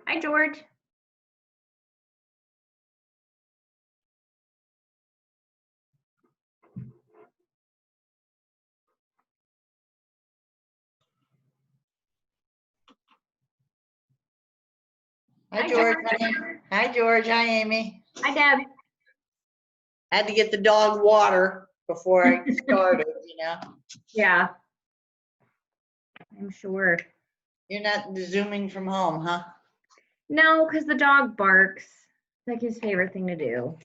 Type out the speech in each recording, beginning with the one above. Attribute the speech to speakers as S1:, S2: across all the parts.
S1: Hi, George.
S2: Hi, George. Hi, George. Hi, Amy.
S1: Hi, Deb.
S2: Had to get the dog water before I started, you know.
S1: Yeah, I'm sure.
S2: You're not Zooming from home, huh?
S1: No, because the dog barks. It's like his favorite thing to do.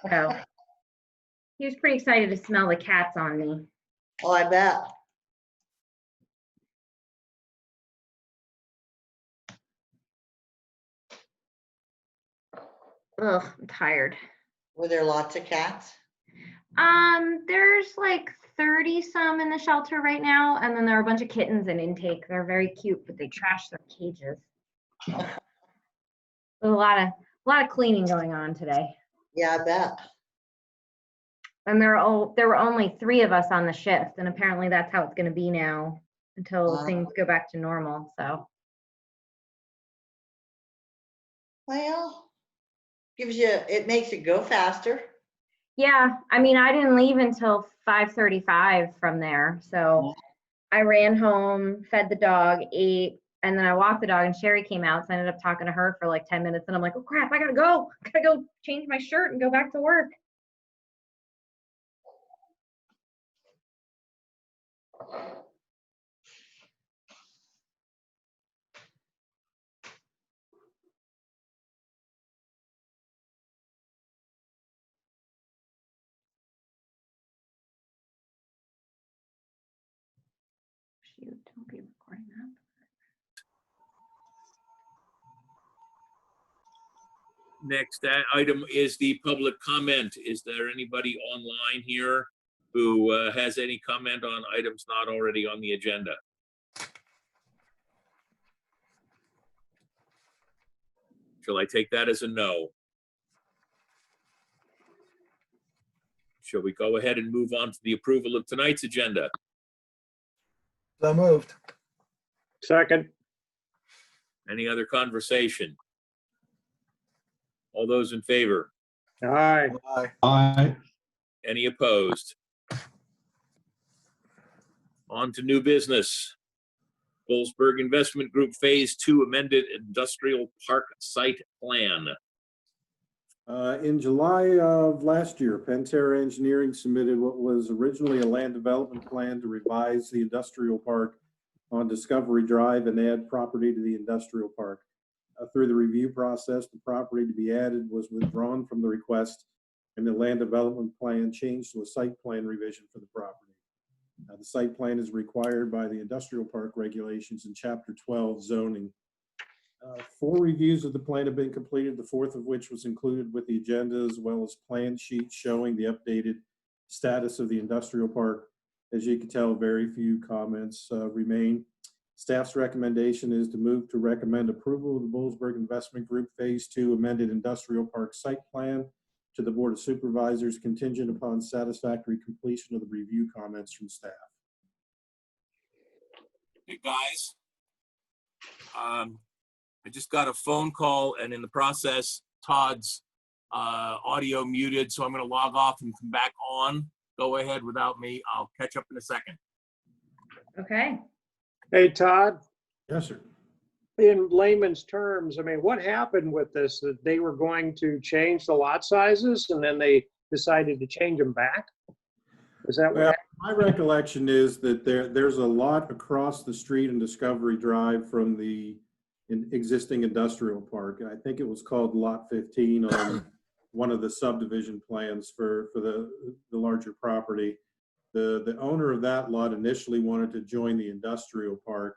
S1: So he was pretty excited to smell the cats on me.
S2: Oh, I bet.
S1: Ugh, I'm tired.
S2: Were there lots of cats?
S1: There's like 30 some in the shelter right now, and then there are a bunch of kittens in intake. They're very cute, but they trash their cages. There's a lot of cleaning going on today.
S2: Yeah, I bet.
S1: And there were only 3 of us on the shift, and apparently that's how it's going to be now until things go back to normal. So,
S2: Well, it makes it go faster.
S1: yeah, I mean, I didn't leave until 5:35 from there. So I ran home, fed the dog, ate, and then I walked the dog, and Sherry came out. So I ended up talking to her for like 10 minutes, and I'm like, oh crap, I gotta go change my shirt and go back to work. Shoot, don't be recording that.
S3: Next item is the public comment. Is there anybody online here who has any comment on items not already on the agenda? Shall I take that as a no? Shall we go ahead and move on to the approval of tonight's agenda?
S4: So moved.
S5: Second.
S3: Any other conversation? All those in favor?
S5: Aye.
S4: Aye.
S6: Aye.
S3: Any opposed? On to new business. Bollesburg Investment Group Phase 2 amended industrial park site plan.
S7: In July of last year, Pentair Engineering submitted what was originally a land development plan to revise the industrial park on Discovery Drive and add property to the industrial park. Through the review process, the property to be added was withdrawn from the request, and the land development plan changed to a site plan revision for the property. The site plan is required by the industrial park regulations in Chapter 12 zoning. 4 reviews of the plan have been completed, the 4th of which was included with the agenda, as well as plan sheets showing the updated status of the industrial park. As you can tell, very few comments remain. Staff's recommendation is to move to recommend approval of the Bollesburg Investment Group Phase 2 amended industrial park site plan to the Board of Supervisors, contingent upon satisfactory completion of the review comments from staff.
S3: Hey guys, I just got a phone call, and in the process, Todd's audio muted, so I'm going to log off and come back on. Go ahead without me. I'll catch up in a second.
S1: Okay.
S5: Hey, Todd,
S7: Yes, sir.
S5: in layman's terms, I mean, what happened with this? That they were going to change the lot sizes and then they decided to change them back? Is that what
S7: Well,
S5: happened?
S7: my recollection is that there's a lot across the street in Discovery Drive from the existing industrial park. I think it was called Lot 15 on one of the subdivision plans for the larger property. The owner of that lot initially wanted to join the industrial park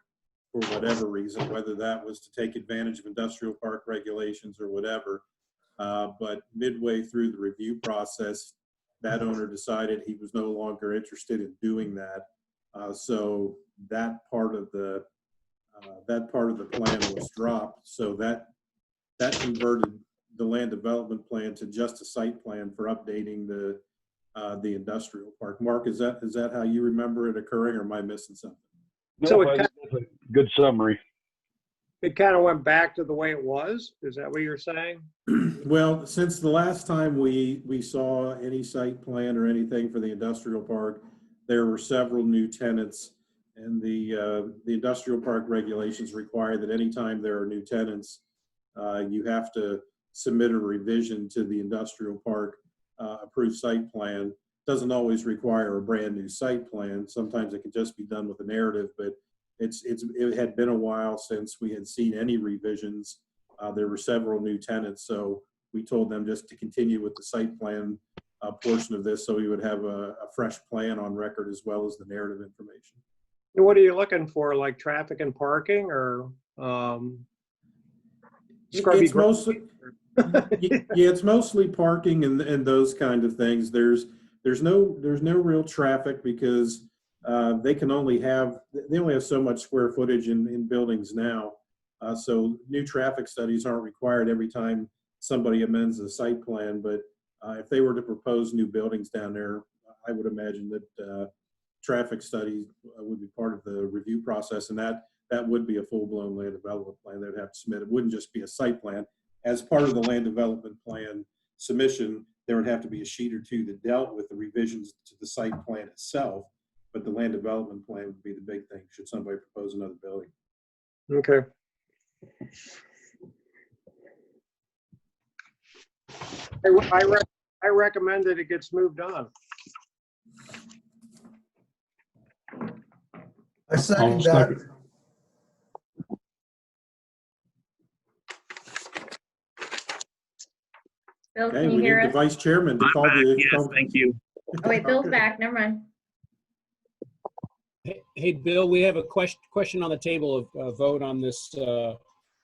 S7: for whatever reason, whether that was to take advantage of industrial park regulations or whatever. But midway through the review process, that owner decided he was no longer interested in doing that. So that part of the plan was dropped. So that converted the land development plan to just a site plan for updating the industrial park. Mark, is that how you remember it occurring, or am I missing something?
S5: So
S6: Nope, that's a good summary.
S5: it kind of went back to the way it was? Is that what you're saying?
S7: Well, since the last time we saw any site plan or anything for the industrial park, there were several new tenants, and the industrial park regulations require that anytime there are new tenants, you have to submit a revision to the industrial park approved site plan. Doesn't always require a brand new site plan. Sometimes it can just be done with a narrative, but it had been a while since we had seen any revisions. There were several new tenants, so we told them just to continue with the site plan portion of this, so we would have a fresh plan on record as well as the narrative information.
S5: And what are you looking for, like traffic and parking, or scrubby
S7: It's mostly, yeah, it's mostly parking and those kind of things. There's no real traffic because they only have so much square footage in buildings now. So new traffic studies aren't required every time somebody amends the site plan. But if they were to propose new buildings down there, I would imagine that traffic studies would be part of the review process, and that would be a full-blown land development plan they would have to submit. It wouldn't just be a site plan. As part of the land development plan submission, there would have to be a sheet or two that dealt with the revisions to the site plan itself, but the land development plan would be the big thing should somebody propose another building.
S5: Okay. I recommend that it gets moved on.
S4: I second that.
S1: Bill,
S7: Okay,
S1: can you
S7: we
S1: hear
S7: need the
S1: us?
S7: vice chairman to
S3: I'm
S7: call
S3: back.
S7: the.
S3: Yes, thank you.
S1: Oh wait, Bill's
S7: Okay.
S1: back. Never mind.
S6: Hey, Bill, we have a question on the table of vote on this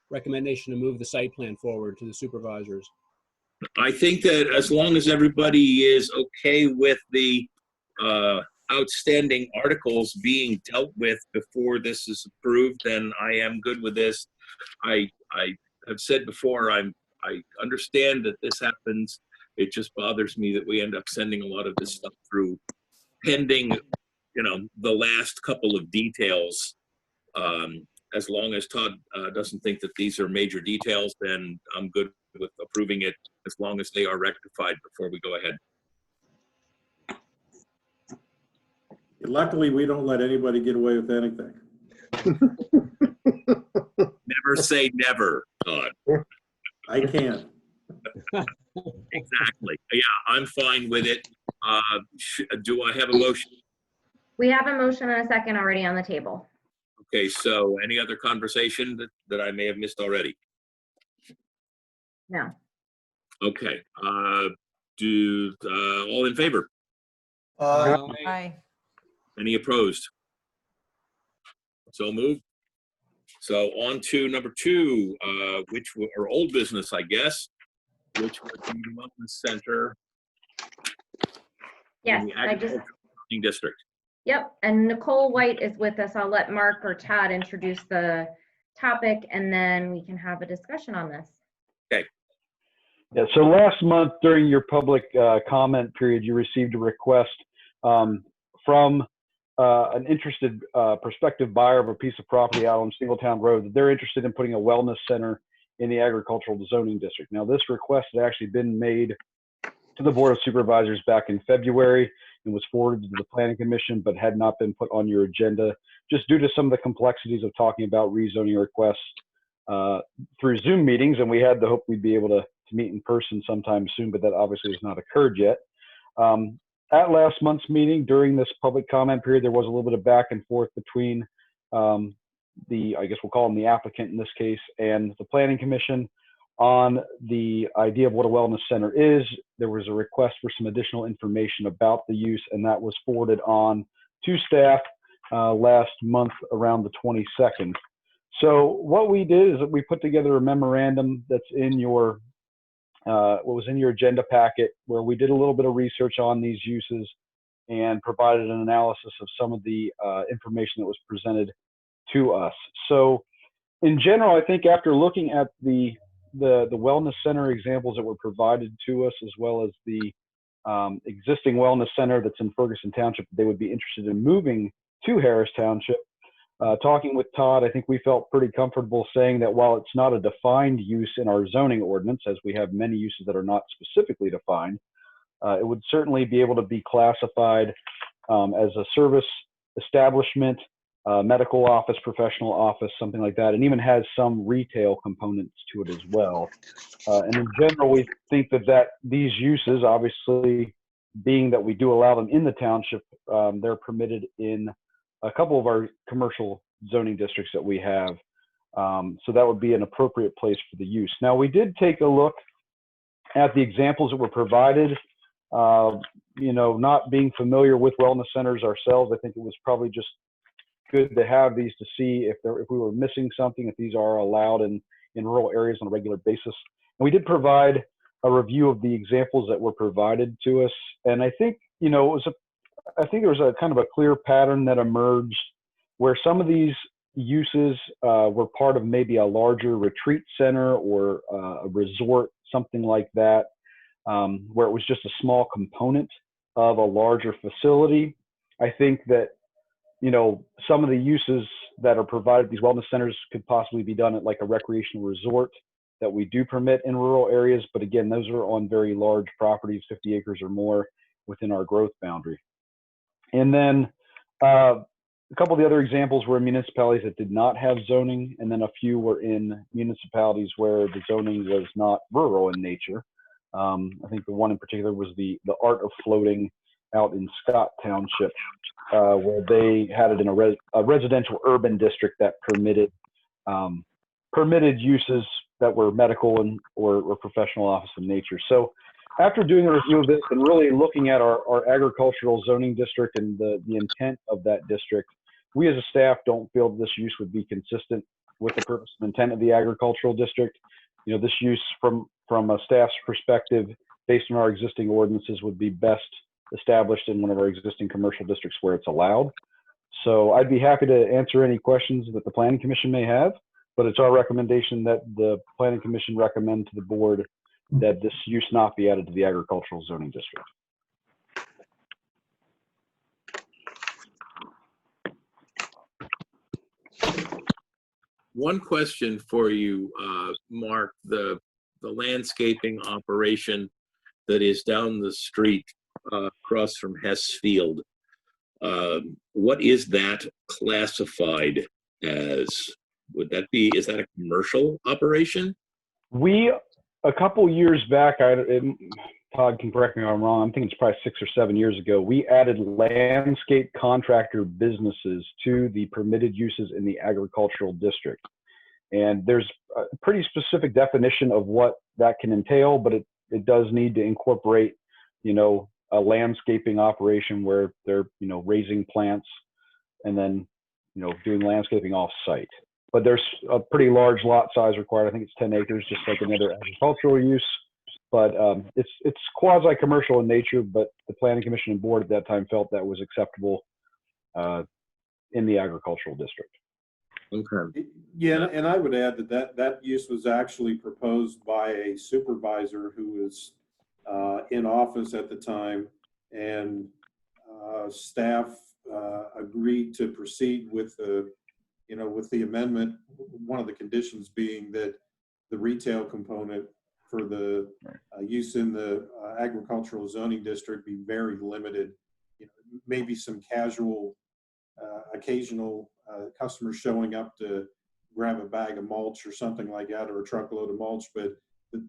S6: recommendation to move the site plan forward to the supervisors.
S3: I think that as long as everybody is okay with the outstanding articles being dealt with before this is approved, then I am good with this. I have said before, I understand that this happens. It just bothers me that we end up sending a lot of this stuff through pending, the last couple of details. As long as Todd doesn't think that these are major details, then I'm good with approving it as long as they are rectified before we go ahead.
S7: Luckily, we don't let anybody get away with anything.
S3: Never say never, Todd.
S7: I can't.
S3: Exactly. Yeah, I'm fine with it. Do I have a motion?
S1: We have a motion and a second already on the table.
S3: Okay, so any other conversation that I may have missed already?
S1: No.
S3: Okay. All in favor?
S4: Aye.
S3: Any opposed? So moved. So on to number 2, which or old business, I guess, which would be the Wellness Center
S1: Yes,
S3: in the
S1: I just,
S3: Agricultural Zoning District.
S1: yep. And Nicole White is with us. I'll let Mark or Todd introduce the topic and then we can have a discussion on this.
S8: Yeah, so last month during your public comment period, you received a request from an interested prospective buyer of a piece of property out on Singletown Road that they're interested in putting a wellness center in the agricultural zoning district. Now, this request had actually been made to the Board of Supervisors back in February and was forwarded to the Planning Commission, but had not been put on your agenda just due to some of the complexities of talking about rezoning requests through Zoom meetings. And we had the hope we'd be able to meet in person sometime soon, but that obviously has not occurred yet. At last month's meeting, during this public comment period, there was a little bit of back and forth between I guess we'll call him the applicant in this case, and the Planning Commission on the idea of what a wellness center is. There was a request for some additional information about the use, and that was forwarded on to staff last month around the 22nd. So what we did is that we put together a memorandum that's in your what was in your agenda packet, where we did a little bit of research on these uses and provided an analysis of some of the information that was presented to us. So in general, I think after looking at the wellness center examples that were provided to us, as well as the existing wellness center that's in Ferguson Township, they would be interested in moving to Harris Township. talking with Todd, I think we felt pretty comfortable saying that while it's not a defined use in our zoning ordinance, as we have many uses that are not specifically defined, it would certainly be able to be classified as a service establishment, medical office, professional office, something like that, and even has some retail components to it as well. And in general, we think that these uses, obviously, being that we do allow them in the township, they're permitted in a couple of our commercial zoning districts that we have. So that would be an appropriate place for the use. Now, we did take a look at the examples that were provided. Not being familiar with wellness centers ourselves, I think it was probably just good to have these to see if we were missing something, if these are allowed in rural areas on a regular basis. And we did provide a review of the examples that were provided to us. And I think, I think there was a kind of a clear pattern that emerged where some of these uses were part of maybe a larger retreat center or a resort, something like that, where it was just a small component of a larger facility. I think that, some of the uses that are provided at these wellness centers could possibly be done at like a recreational resort that we do permit in rural areas. But again, those are on very large properties, 50 acres or more within our growth boundary. And then a couple of the other examples were in municipalities that did not have zoning, and then a few were in municipalities where the zoning was not rural in nature. I think the one in particular was the Art of Floating out in Scott Township, where they had it in a residential urban district that permitted uses that were medical or professional office in nature. So after doing a review of this and really looking at our agricultural zoning district and the intent of that district, we as a staff don't feel this use would be consistent with the purpose and intent of the agricultural district. This use from a staff's perspective, based on our existing ordinances, would be best established in one of our existing commercial districts where it's allowed. So I'd be happy to answer any questions that the Planning Commission may have, but it's our recommendation that the Planning Commission recommend to the board that this use not be added to the agricultural zoning district.
S3: One question for you, Mark, the landscaping operation that is down the street across from Hess Field, what is that classified as? Is that a commercial operation?
S8: A couple years back, Todd can correct me if I'm wrong, I'm thinking it's probably 6 or 7 years ago, we added landscape contractor businesses to the permitted uses in the agricultural district. And there's a pretty specific definition of what that can entail, but it does need to incorporate, a landscaping operation where they're, raising plants and then, doing landscaping off site. But there's a pretty large lot size required. I think it's 10 acres, just like another agricultural use. But it's quasi-commercial in nature, but the Planning Commission and board at that time felt that was acceptable in the agricultural district.
S3: Okay.
S7: Yeah, and I would add that use was actually proposed by a supervisor who was in office at the time, and staff agreed to proceed with the amendment. One of the conditions being that the retail component for the use in the agricultural zoning district be very limited. Maybe some casual, occasional customers showing up to grab a bag of mulch or something like that, or a truckload of mulch, but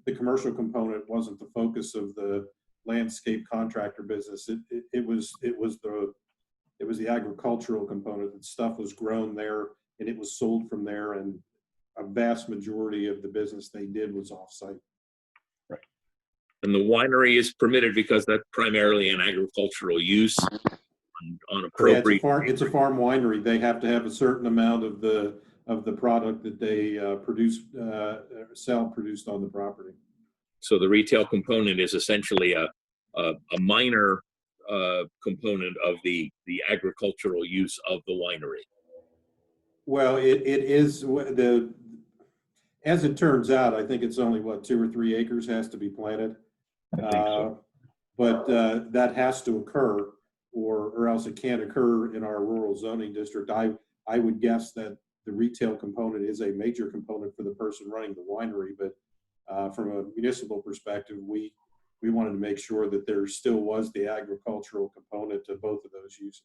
S7: the commercial component wasn't the focus of the landscape contractor business. It was the agricultural component. That stuff was grown there and it was sold from there, and a vast majority of the business they did was off-site.
S3: Right. And the winery is permitted because that's primarily an agricultural use on appropriate.
S7: Yeah, it's a farm winery. They have to have a certain amount of the product that they sell produced on the property.
S3: So the retail component is essentially a minor component of the agricultural use of the winery.
S7: Well, it is as it turns out, I think it's only 2 or 3 acres has to be planted.
S8: I think so.
S7: But that has to occur, or else it can't occur in our rural zoning district. I would guess that the retail component is a major component for the person running the winery, but from a municipal perspective, we wanted to make sure that there still was the agricultural component to both of those uses.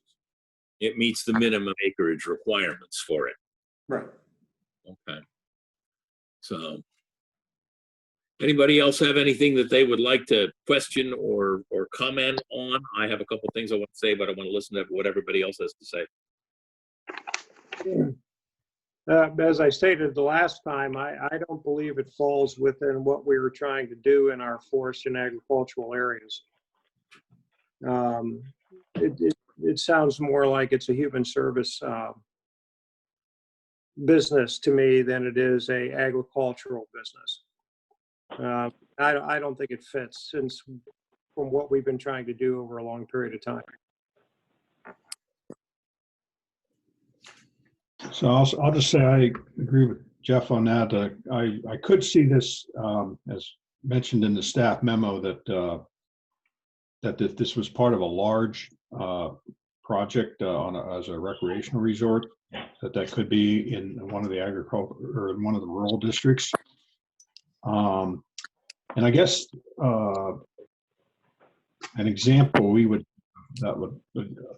S3: It meets the minimum acreage requirements for it.
S7: Right.
S3: Okay. So, anybody else have anything that they would like to question or comment on? I have a couple things I want to say, but I want to listen to what everybody else has to say.
S5: As I stated the last time, I don't believe it falls within what we were trying to do in our forest and agricultural areas. It sounds more like it's a human service business to me than it is a agricultural business. I don't think it fits since from what we've been trying to do over a long period of time.
S4: So I'll just say I agree with Jeff on that. I could see this as mentioned in the staff memo that this was part of a large project as a recreational resort, that could be in one of the agriculture or in one of the rural districts. And I guess an example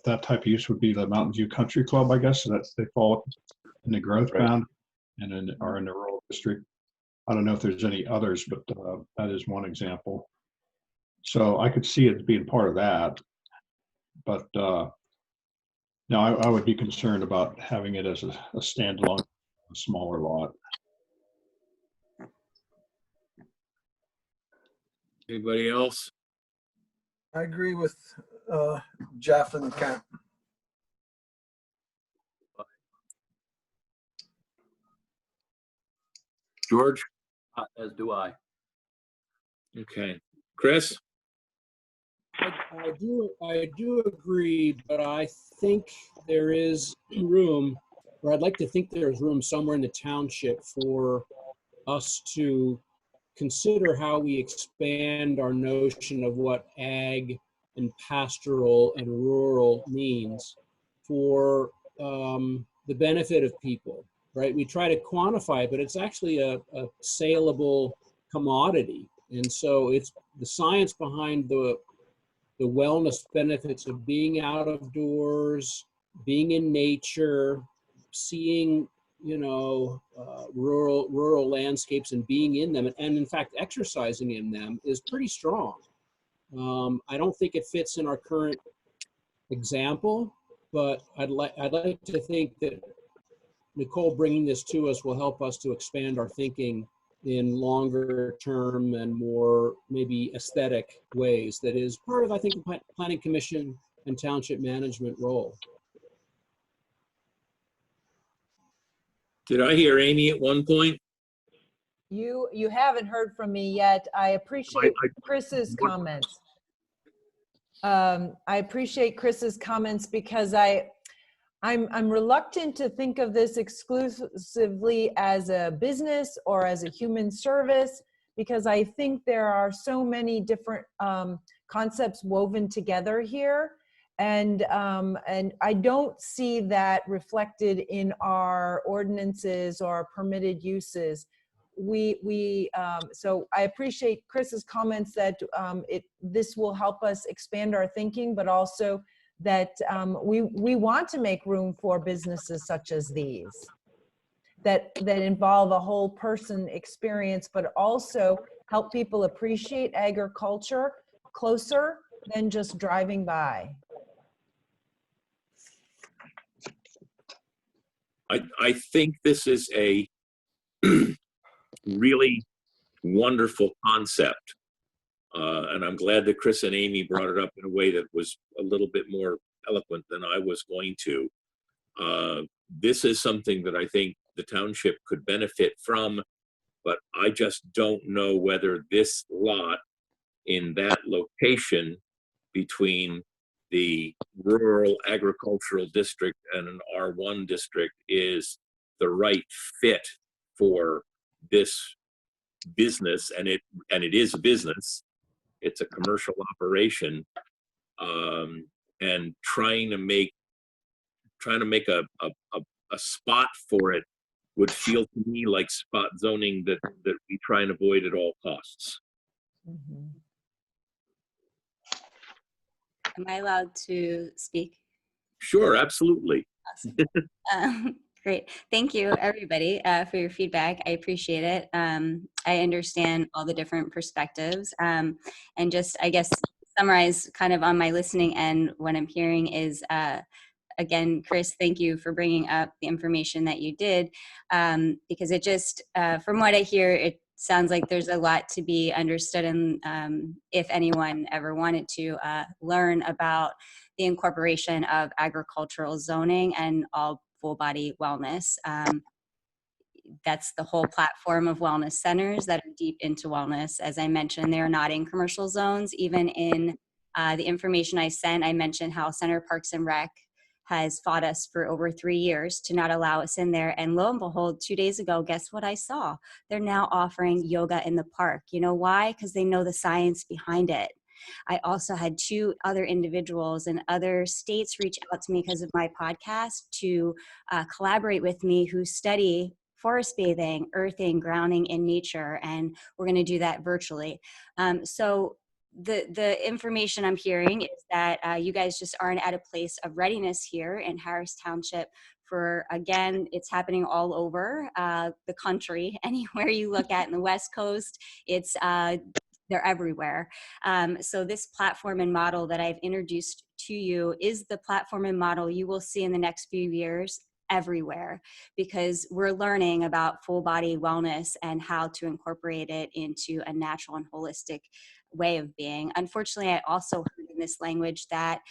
S4: that type of use would be the Mountain View Country Club, I guess. So they fall in the growth bound and are in the rural district. I don't know if there's any others, but that is one example. So I could see it being part of that, but no, I would be concerned about having it as a standalone, a smaller lot.
S3: Anybody else?
S4: I agree with Jeff and Kent.
S3: George?
S9: As do I.
S3: Okay. Chris?
S6: I do agree, but I think there is room, or I'd like to think there's room somewhere in the township for us to consider how we expand our notion of what ag and pastoral and rural means for the benefit of people, right? We try to quantify it, but it's actually a saleable commodity. And so it's the science behind the wellness benefits of being out of doors, being in nature, seeing, rural landscapes and being in them, and in fact exercising in them is pretty strong. I don't think it fits in our current example, but I'd like to think that Nicole bringing this to us will help us to expand our thinking in longer term and more maybe aesthetic ways. That is part of, I think, the Planning Commission and township management role.
S3: Did I hear Amy at one point?
S10: You haven't heard from me yet. I appreciate Chris's comments. I appreciate Chris's comments because I'm reluctant to think of this exclusively as a business or as a human service, because I think there are so many different concepts woven together here. And I don't see that reflected in our ordinances or permitted uses. So I appreciate Chris's comments that this will help us expand our thinking, but also that we want to make room for businesses such as these that involve a whole person experience, but also help people appreciate agriculture closer than just driving by.
S3: I think this is a really wonderful concept. And I'm glad that Chris and Amy brought it up in a way that was a little bit more eloquent than I was going to. This is something that I think the township could benefit from, but I just don't know whether this lot in that location between the rural agricultural district and an R1 district is the right fit for this business, and it is a business. It's a commercial operation, and trying to make a a spot for it would feel to me like spot zoning that we try and avoid at all costs.
S10: Mhm.
S9: Am I allowed to speak?
S3: Sure, absolutely.
S9: Great. Thank you, everybody, for your feedback. I appreciate it. I understand all the different perspectives. And just, I guess, summarize kind of on my listening end, what I'm hearing is, again, Chris, thank you for bringing up the information that you did, because it just, from what I hear, it sounds like there's a lot to be understood. And if anyone ever wanted to learn about the incorporation of agricultural zoning and all full body wellness, that's the whole platform of wellness centers that are deep into wellness. As I mentioned, they're not in commercial zones. Even in the information I sent, I mentioned how Center Parks and Rec has fought us for over 3 years to not allow us in there. And lo and behold, 2 days ago, guess what I saw? They're now offering yoga in the park. You know why? Because they know the science behind it. I also had 2 other individuals in other states reach out to me because of my podcast to collaborate with me who study forest bathing, earthing, grounding in nature, and we're going to do that virtually. So the information I'm hearing is that you guys just aren't at a place of readiness here in Harris Township for, again, it's happening all over the country. Anywhere you look at in the West Coast, it's they're everywhere. So this platform and model that I've introduced to you is the platform and model you will see in the next few years everywhere, because we're learning about full body wellness and how to incorporate it into a natural and holistic way of being. Unfortunately, I also heard in this language that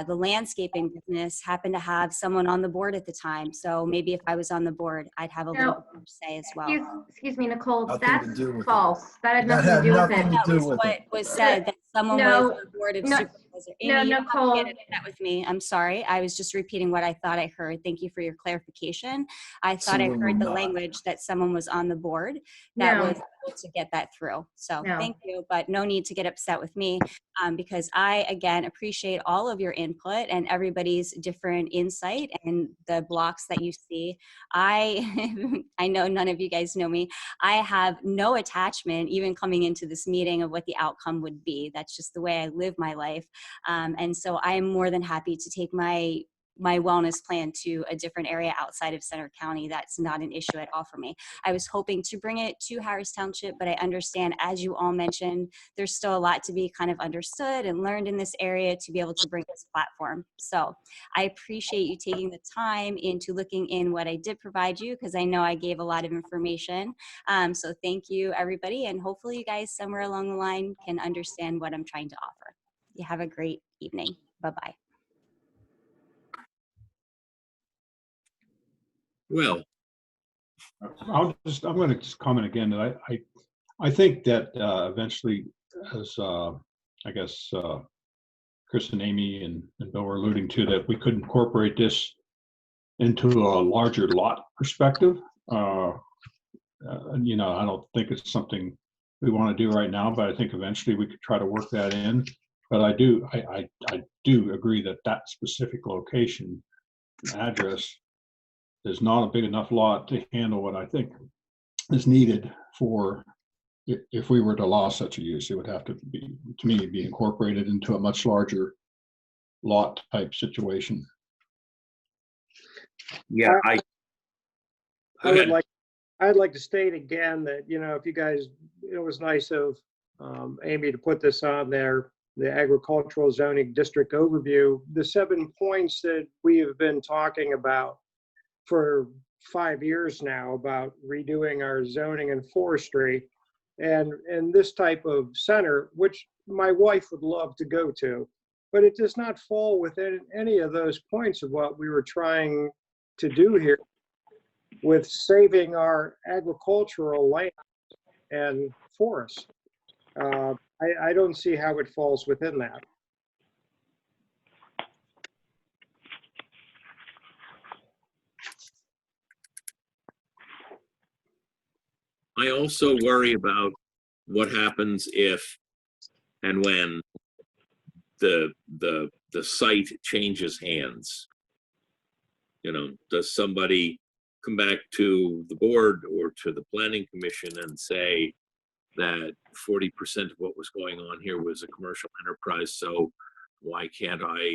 S9: the landscaping business happened to have someone on the board at the time. So maybe if I was on the board, I'd have a little bit more say as well.
S1: Excuse me, Nicole,
S11: Nothing to
S1: that's
S11: do with it.
S1: false. That had
S11: That
S1: nothing to
S11: had
S1: do with
S11: nothing
S1: it.
S11: to
S9: That
S11: do
S9: was
S11: with
S9: what
S11: it.
S9: was said, that someone was
S1: No,
S9: on the board of
S1: no,
S9: supervisors.
S1: no,
S9: Amy, you don't have to
S1: Nicole.
S9: get upset with me. I'm sorry. I was just repeating what I thought I heard. Thank you for your clarification. I thought I
S11: Absolutely
S9: heard the
S11: not.
S9: language that someone was on the board that
S1: No.
S9: was able to get that through. So
S1: No.
S9: thank you, but no need to get upset with me, because I, again, appreciate all of your input and everybody's different insight and the blocks that you see. I know none of you guys know me. I have no attachment, even coming into this meeting, of what the outcome would be. That's just the way I live my life. And so I am more than happy to take my wellness plan to a different area outside of Center County. That's not an issue at all for me. I was hoping to bring it to Harris Township, but I understand, as you all mentioned, there's still a lot to be kind of understood and learned in this area to be able to bring this platform. So I appreciate you taking the time into looking in what I did provide you, because I know I gave a lot of information. So thank you, everybody, and hopefully you guys somewhere along the line can understand what I'm trying to offer. You have a great evening. Bye-bye.
S3: Well,
S4: I'm going to just comment again that I think that eventually, as I guess Chris and Amy and Bill were alluding to, that we could incorporate this into a larger lot perspective. And, I don't think it's something we want to do right now, but I think eventually we could try to work that in. But I do agree that that specific location address is not a big enough lot to handle what I think is needed for, if we were to allow such a use. It would have to be, to me, be incorporated into a much larger lot type situation.
S3: yeah,
S5: I'd like to state again that, if you guys, it was nice of Amy to put this on there, the agricultural zoning district overview, the 7 points that we have been talking about for 5 years now about redoing our zoning and forestry, and this type of center, which my wife would love to go to, but it does not fall within any of those points of what we were trying to do here with saving our agricultural land and forests. I don't see how it falls within that.
S3: I also worry about what happens if and when the site changes hands. Does somebody come back to the board or to the planning commission and say that 40% of what was going on here was a commercial enterprise, so why can't I,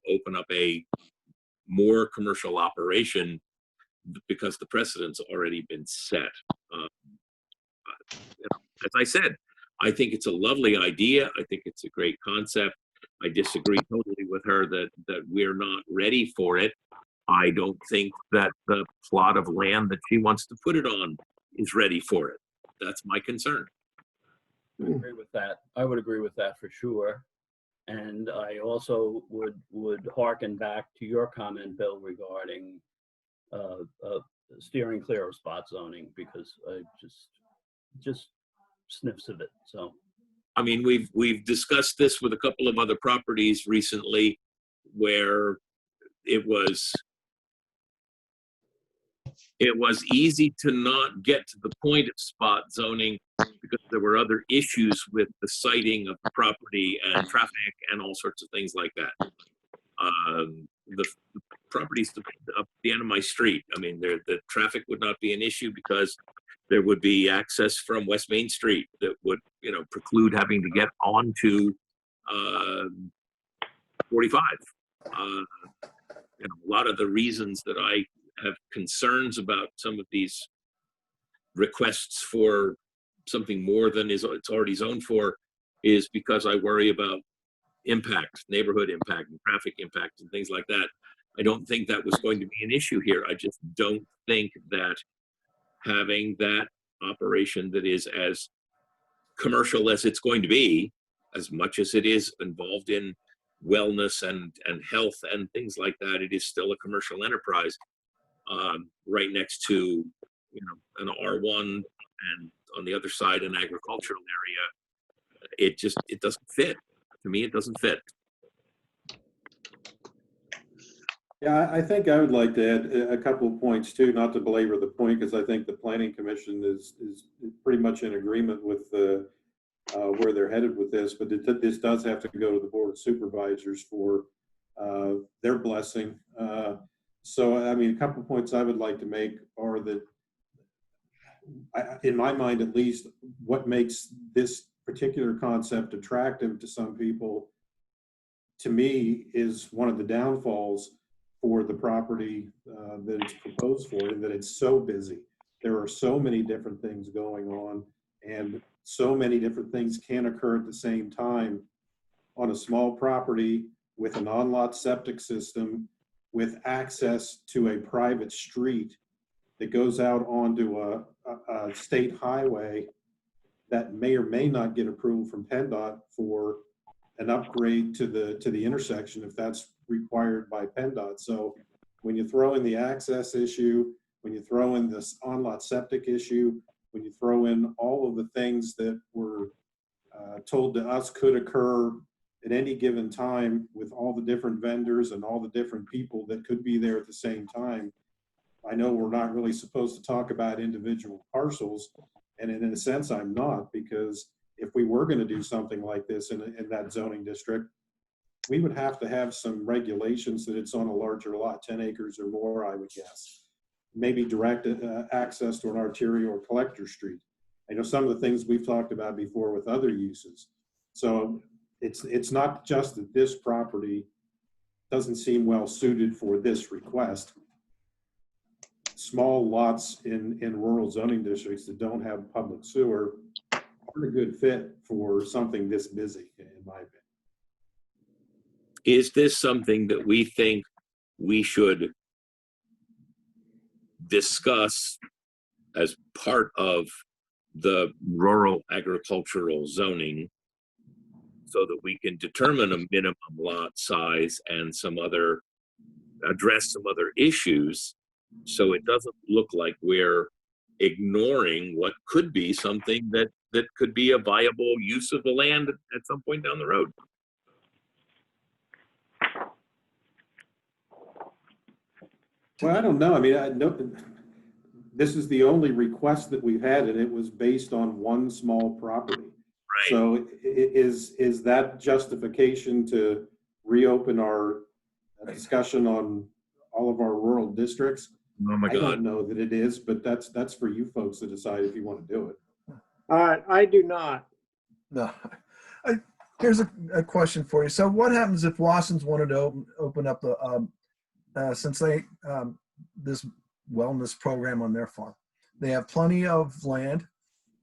S3: open up a more commercial operation because the precedent's already been set. As I said, I think it's a lovely idea. I think it's a great concept. I disagree totally with her that we're not ready for it. I don't think that the plot of land that she wants to put it on is ready for it. That's my concern.
S11: I agree with that. I would agree with that for sure. And I also would hearken back to your comment, Bill, regarding steering clear of spot zoning, because I just sniffs of it. So,
S3: I mean, we've discussed this with a couple of other properties recently where it was easy to not get to the point of spot zoning because there were other issues with the siting of the property and traffic and all sorts of things like that. The properties up the end of my street, I mean, the traffic would not be an issue because there would be access from West Main Street that would, preclude having to get onto 45. A lot of the reasons that I have concerns about some of these requests for something more than it's already zoned for is because I worry about impact, neighborhood impact, and traffic impact, and things like that. I don't think that was going to be an issue here. I just don't think that having that operation that is as commercial as it's going to be, as much as it is involved in wellness and health and things like that, it is still a commercial enterprise right next to an R1 and on the other side an agricultural area. It doesn't fit. To me, it doesn't fit.
S7: Yeah, I think I would like to add a couple of points too, not to belabor the point, because I think the Planning Commission is pretty much in agreement with where they're headed with this, but this does have to go to the Board of Supervisors for their blessing. So, I mean, a couple of points I would like to make are that, in my mind at least, what makes this particular concept attractive to some people, to me, is one of the downfalls for the property that it's proposed for, and that it's so busy. There are so many different things going on, and so many different things can occur at the same time on a small property with an on-lot septic system, with access to a private street that goes out onto a state highway that may or may not get approval from PennDOT for an upgrade to the intersection if that's required by PennDOT. So when you throw in the access issue, when you throw in this on-lot septic issue, when you throw in all of the things that were told to us could occur at any given time with all the different vendors and all the different people that could be there at the same time, I know we're not really supposed to talk about individual parcels, and in a sense I'm not, because if we were going to do something like this in that zoning district, we would have to have some regulations that it's on a larger lot, 10 acres or more, I would guess. Maybe direct access to an arterial or collector street. I know some of the things we've talked about before with other uses. So it's not just that this property doesn't seem well suited for this request. Small lots in rural zoning districts that don't have public sewer are a good fit for something this busy, in my opinion.
S3: Is this something that we think we should discuss as part of the rural agricultural zoning so that we can determine a minimum lot size and address some other issues, so it doesn't look like we're ignoring what could be something that could be a viable use of the land at some point down the road?
S7: Well, I don't know. I mean, I know this is the only request that we've had, and it was based on one small property.
S3: Right.
S7: So is that justification to reopen our discussion on all of our rural districts.
S3: Oh my
S7: I
S3: God.
S7: don't know that it is, but that's for you folks to decide if you want to do it.
S5: I do not.
S12: No. Here's a question for you. So what happens if Watson's wanted to open up since they, this wellness program on their farm? They have plenty of land.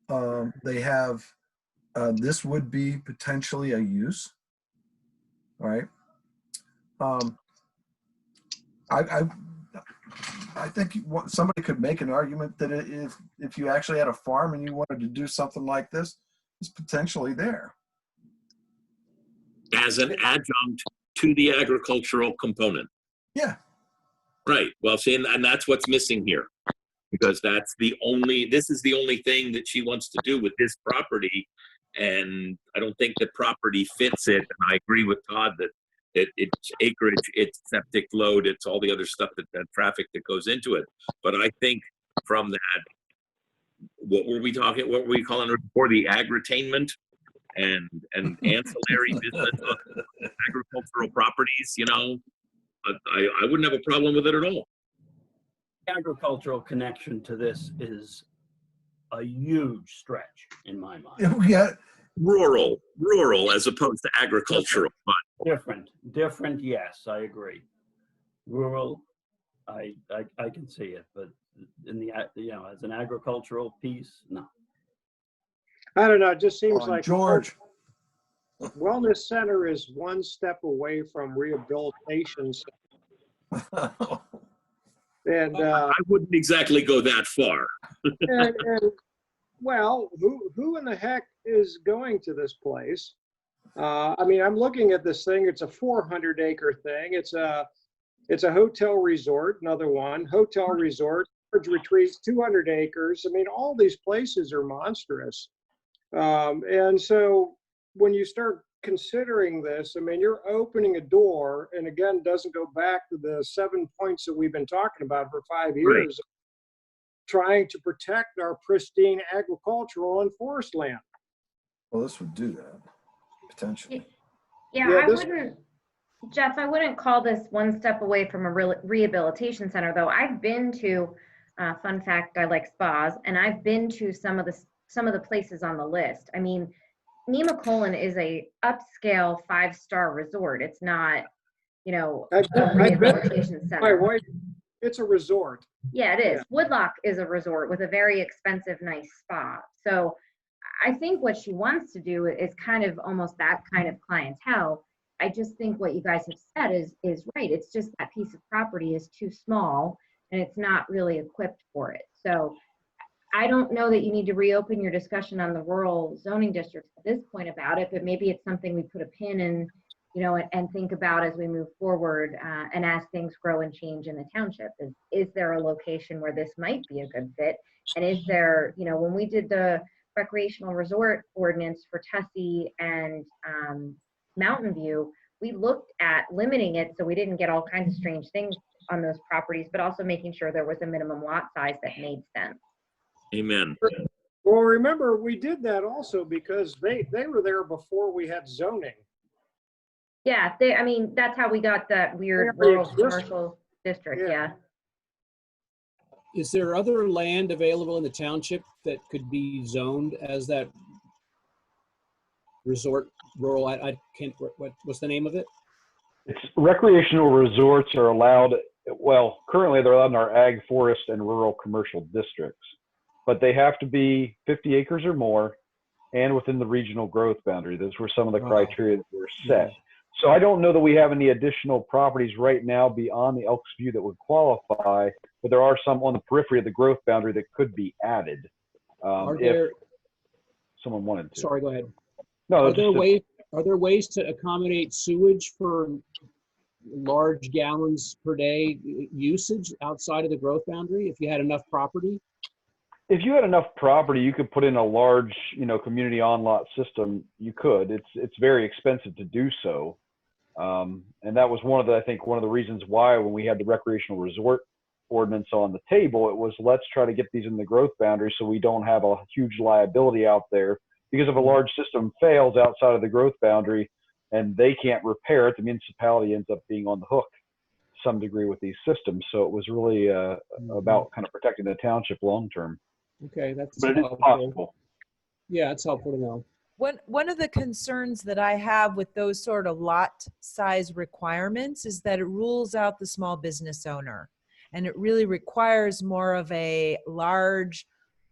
S12: They have, this would be potentially a use, all right? I think somebody could make an argument that if you actually had a farm and you wanted to do something like this, it's potentially there.
S3: As an adjunct to the agricultural component.
S12: Yeah.
S3: Right. Well, see, and that's what's missing here, because this is the only thing that she wants to do with this property. And I don't think the property fits it. And I agree with Todd that it's acreage, it's septic load, it's all the other stuff that traffic that goes into it. But I think from that, what were we calling it before? The agritainment and ancillary business of agricultural properties, I wouldn't have a problem with it at all.
S11: Agricultural connection to this is a huge stretch in my mind.
S12: Yeah.
S3: Rural as opposed to agricultural.
S11: Different, yes, I agree. Rural, I can see it, but in the, as an agricultural piece, no.
S5: I don't know, it just seems like
S12: George.
S5: Wellness center is one step away from rehabilitation. And
S3: I wouldn't exactly go that far.
S5: and well, who in the heck is going to this place? I mean, I'm looking at this thing. It's a 400-acre thing. It's a hotel resort. Another one, hotel resort, retreats, 200 acres. I mean, all these places are monstrous. And so when you start considering this, I mean, you're opening a door, and again, doesn't go back to the 7 points that we've been talking about for 5 years.
S3: Right.
S5: Trying to protect our pristine agricultural and forest land.
S12: Well, this would do that, potentially.
S1: Yeah, Jeff, I wouldn't call this one step away from a rehabilitation center, though. I've been to, fun fact, I like spas, and I've been to some of the places on the list. I mean, Nemacolin is a upscale 5-star resort. It's not, a rehabilitation center.
S5: My wife, it's a resort.
S1: Yeah, it is. Yeah. Woodlock is a resort with a very expensive, nice spa. So I think what she wants to do is kind of almost that kind of clientele. I just think what you guys have said is right. It's just that piece of property is too small and it's not really equipped for it. So I don't know that you need to reopen your discussion on the rural zoning districts at this point about it, but maybe it's something we put a pin in, and think about as we move forward and as things grow and change in the township. Is there a location where this might be a good fit? And is there, when we did the recreational resort ordinance for Tussey and Mountain View, we looked at limiting it so we didn't get all kinds of strange things on those properties, but also making sure there was a minimum lot size that made sense.
S3: Amen.
S5: Well, remember, we did that also because they were there before we had zoning.
S1: Yeah, that's how we got that weird rural commercial district, yeah.
S6: Is there other land available in the township that could be zoned as that resort rural? I can't, what's the name of it?
S8: It's recreational resorts are allowed, well, currently they're allowed in our ag, forest, and rural commercial districts, but they have to be 50 acres or more and within the regional growth boundary. Those were some of the criteria that were set. So I don't know that we have any additional properties right now beyond the Elks View that would qualify, but there are some on the periphery of the growth boundary that could be added if someone wanted to.
S6: Sorry, go ahead.
S8: No,
S6: are there ways to accommodate sewage for large gallons per day usage outside of the growth boundary if you had enough property?
S8: If you had enough property, you could put in a large, community on-lot system. You could. It's very expensive to do so. And that was one of the reasons why when we had the recreational resort ordinance on the table, it was let's try to get these in the growth boundary so we don't have a huge liability out there, because if a large system fails outside of the growth boundary and they can't repair it, the municipality ends up being on the hook. some degree with these systems. So it was really about kind of protecting the township long term.
S6: Okay, that's
S8: But it is
S6: helpful.
S8: possible.
S6: Yeah, it's helpful to know.
S10: One of the concerns that I have with those sort of lot size requirements is that it rules out the small business owner. And it really requires more of a large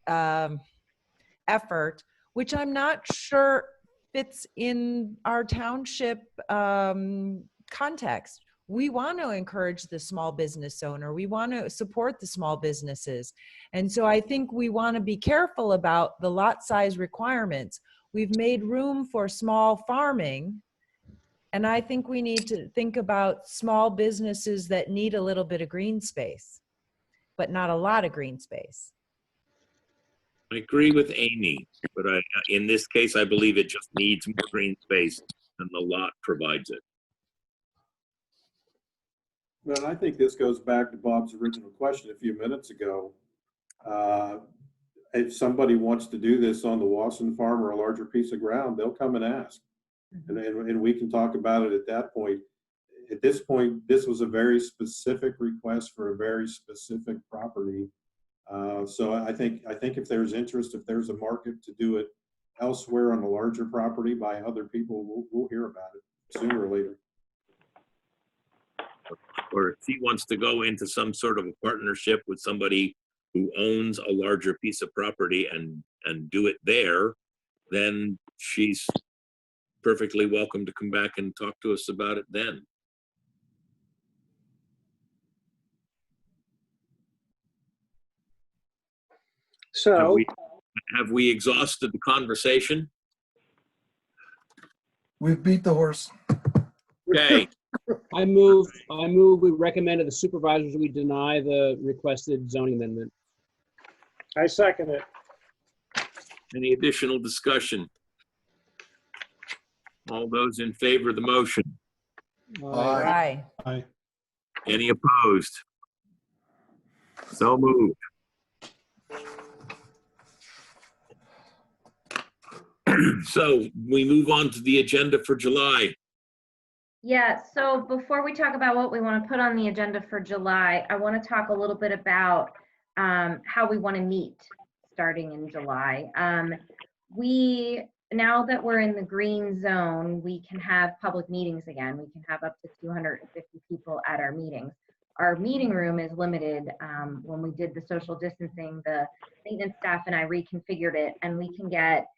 S10: effort, which I'm not sure fits in our township context. We want to encourage the small business owner. We want to support the small businesses. And so I think we want to be careful about the lot size requirements. We've made room for small farming, and I think we need to think about small businesses that need a little bit of green space, but not a lot of green space.
S3: I agree with Amy, but in this case, I believe it just needs more green space than the lot provides it.
S7: Well, I think this goes back to Bob's original question a few minutes ago. If somebody wants to do this on the Wasson farm or a larger piece of ground, they'll come and ask. And we can talk about it at that point. At this point, this was a very specific request for a very specific property. So I think if there's interest, if there's a market to do it elsewhere on a larger property by other people, we'll hear about it sooner or later.
S3: Or if he wants to go into some sort of a partnership with somebody who owns a larger piece of property and do it there, then she's perfectly welcome to come back and talk to us about it then.
S5: So
S3: Have we exhausted the conversation?
S12: We've beat the horse.
S3: Okay.
S6: I move we recommend to the supervisors we deny the requested zoning amendment.
S5: I second it.
S3: Any additional discussion? All those in favor of the motion?
S10: Aye.
S4: Aye.
S3: Any opposed? So moved. So we move on to the agenda for July.
S1: Yeah, so before we talk about what we want to put on the agenda for July, I want to talk a little bit about how we want to meet starting in July. Now that we're in the green zone, we can have public meetings again. We can have up to 250 people at our meetings. Our meeting room is limited. When we did the social distancing, the maintenance staff and I reconfigured it, and we can get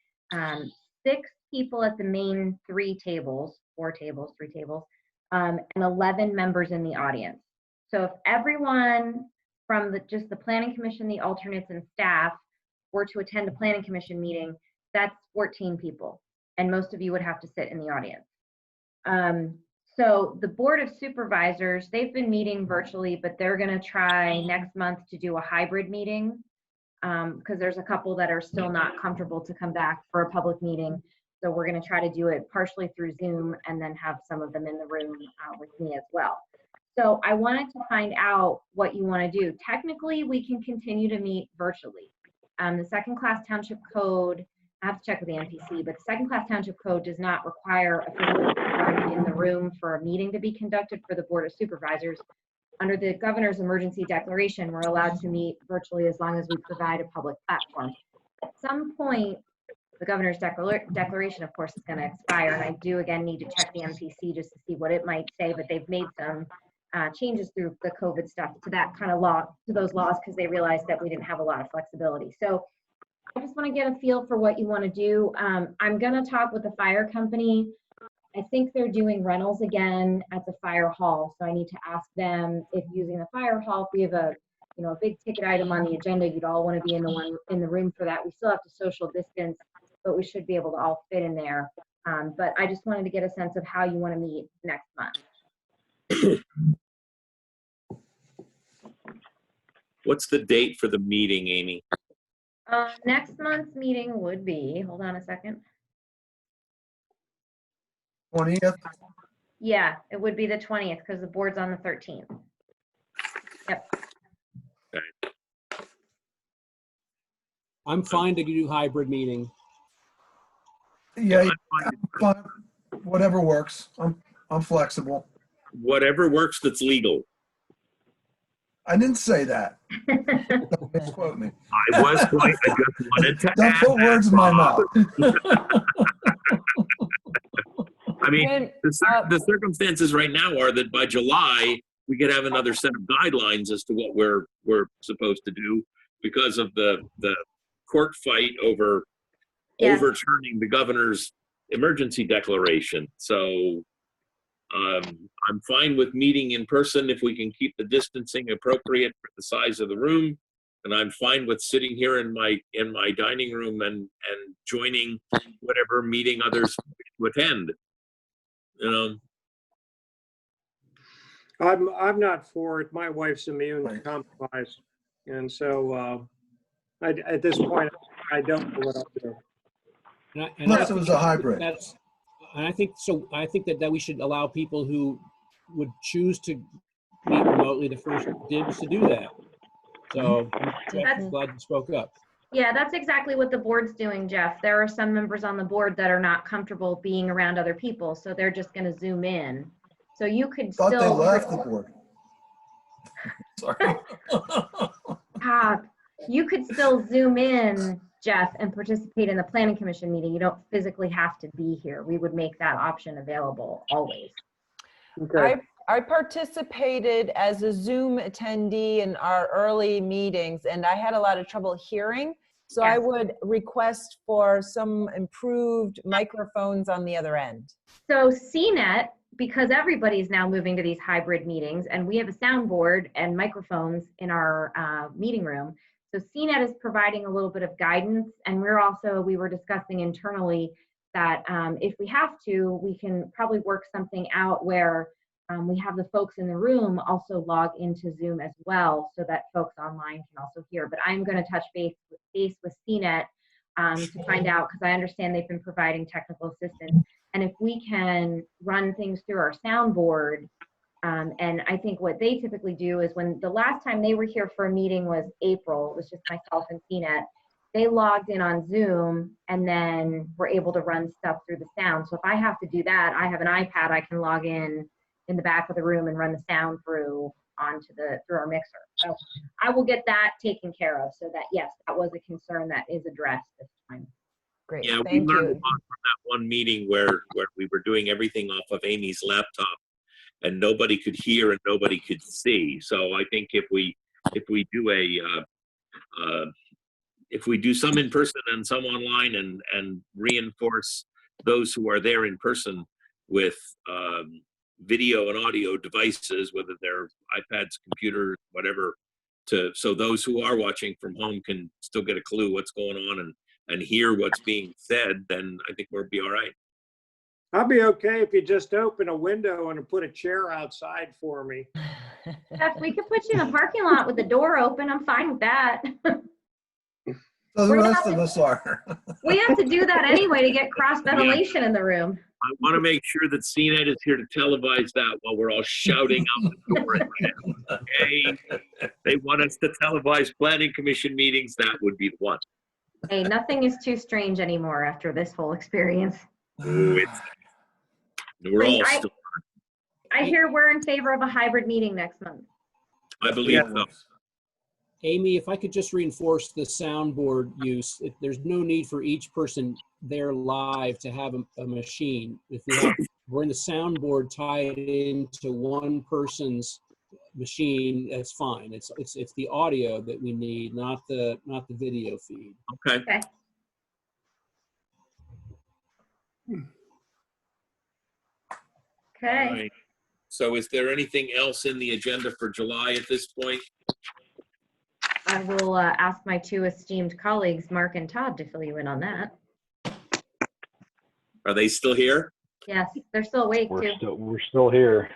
S1: 6 people at the main 3 tables, 3 tables, and 11 members in the audience. So if everyone from just the planning commission, the alternates, and staff were to attend a planning commission meeting, that's 14 people, and most of you would have to sit in the audience. So the Board of Supervisors, they've been meeting virtually, but they're going to try next month to do a hybrid meeting because there's a couple that are still not comfortable to come back for a public meeting. So we're going to try to do it partially through Zoom and then have some of them in the room with me as well. So I wanted to find out what you want to do. Technically, we can continue to meet virtually. The second class township code, I have to check with the NPC, but the second class township code does not require a physical quorum in the room for a meeting to be conducted for the Board of Supervisors. Under the governor's emergency declaration, we're allowed to meet virtually as long as we provide a public platform. At some point, the governor's declaration, of course, is going to expire, and I do again need to check the NPC just to see what it might say, but they've made some changes through the COVID stuff to that kind of law, to those laws, because they realized that we didn't have a lot of flexibility. So I just want to get a feel for what you want to do. I'm going to talk with the fire company. I think they're doing rentals again at the fire hall, so I need to ask them if using the fire hall, if we have a big ticket item on the agenda, you'd all want to be in the room for that. We still have to social distance, but we should be able to all fit in there. But I just wanted to get a sense of how you want to meet next month.
S3: What's the date for the meeting, Amy?
S1: Next month's meeting would be, hold on a second.
S12: 20th.
S1: Yeah, it would be the 20th because the board's on the 13th. Yep.
S3: Okay.
S6: I'm fine to do hybrid meeting.
S12: Yeah, fine. Whatever works. I'm flexible.
S3: Whatever works that's legal.
S12: I didn't say that. Don't misquote me.
S3: I just wanted to
S12: Don't
S3: add
S12: put
S3: that,
S12: words in my
S3: Bob.
S12: mouth.
S3: I mean,
S10: When,
S3: the circumstances right now are that by July, we could have another set of guidelines as to what we're supposed to do because of the court fight over
S1: Yes.
S3: overturning the governor's emergency declaration. So I'm fine with meeting in person if we can keep the distancing appropriate for the size of the room. And I'm fine with sitting here in my dining room and joining whatever meeting others wish to attend. You know,
S5: I'm not for it. My wife's immune compromised. And so at this point, I don't know what I'll do.
S12: Unless it was a hybrid.
S6: And I think so. I think that we should allow people who would choose to meet remotely the first dibs to do that. So I'm glad you spoke up.
S1: Yeah, that's exactly what the board's doing, Jeff. There are some members on the board that are not comfortable being around other people, so they're just going to Zoom in. So you could
S12: Thought
S1: still.
S12: they left the board. Sorry.
S1: You could still Zoom in, Jeff, and participate in the planning commission meeting. You don't physically have to be here. We would make that option available always.
S5: Okay.
S10: I participated as a Zoom attendee in our early meetings, and I had a lot of trouble hearing. So I
S1: Yes.
S10: would request for some improved microphones on the other end.
S1: So CNET, because everybody's now moving to these hybrid meetings, and we have a soundboard and microphones in our meeting room. So CNET is providing a little bit of guidance, and we were discussing internally that if we have to, we can probably work something out where we have the folks in the room also log into Zoom as well, so that folks online can also hear. But I'm going to touch base with CNET to find out, because I understand they've been providing technical assistance. And if we can run things through our soundboard, and I think what they typically do is, when the last time they were here for a meeting was April, it was just myself and CNET, they logged in on Zoom and then were able to run stuff through the sound. So if I have to do that, I have an iPad, I can log in the back of the room and run the sound through our mixer. So I will get that taken care of, so that, yes, that was a concern that is addressed this time.
S10: Great,
S3: yeah, we
S10: thank
S3: learned a
S10: you.
S3: lot from that one meeting where we were doing everything off of Amy's laptop, and nobody could hear and nobody could see. So I think if we do some in person and some online, and reinforce those who are there in person with video and audio devices, whether they're iPads, computers, whatever, so those who are watching from home can still get a clue what's going on and hear what's being said, then I think we'll be all right.
S5: I'll be okay if you just open a window and put a chair outside for me.
S1: Jeff, we could put you in a parking lot with the door open. I'm fine with that.
S12: So the rest of us are.
S1: We have to do that anyway to get cross ventilation in the room.
S3: I want to make sure that CNET is here to televise that while we're all shouting out the door at them. Okay? They want us to televise planning commission meetings. That would be the one.
S1: Hey, nothing is too strange anymore after this whole experience.
S3: We're all still.
S1: I hear we're in favor of a hybrid meeting next month.
S3: I believe so.
S6: Amy, if I could just reinforce the soundboard use, there's no need for each person there live to have a machine. If we're in the soundboard tied into one person's machine, that's fine. It's the audio that we need, not the video feed.
S3: Okay.
S1: Okay.
S3: All right. So is there anything else in the agenda for July at this point?
S1: I will ask my two esteemed colleagues, Mark and Todd, to fill you in on that.
S3: Are they still here?
S1: Yes, they're still awake too.
S8: We're still here.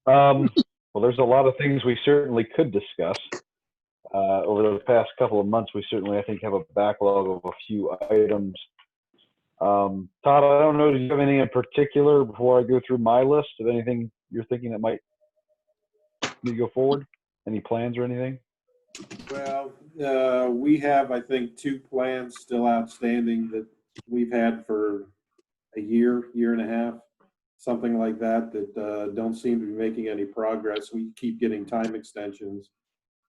S8: Well, there's a lot of things we certainly could discuss. Over the past couple of months, we certainly, I think, have a backlog of a few items. Todd, I don't know, do you have anything in particular before I go through my list of anything you're thinking that might need to go forward? Any plans or anything?
S7: Well, we have, I think, 2 plans still outstanding that we've had for a year and a half. something like that, that don't seem to be making any progress. We keep getting time extensions.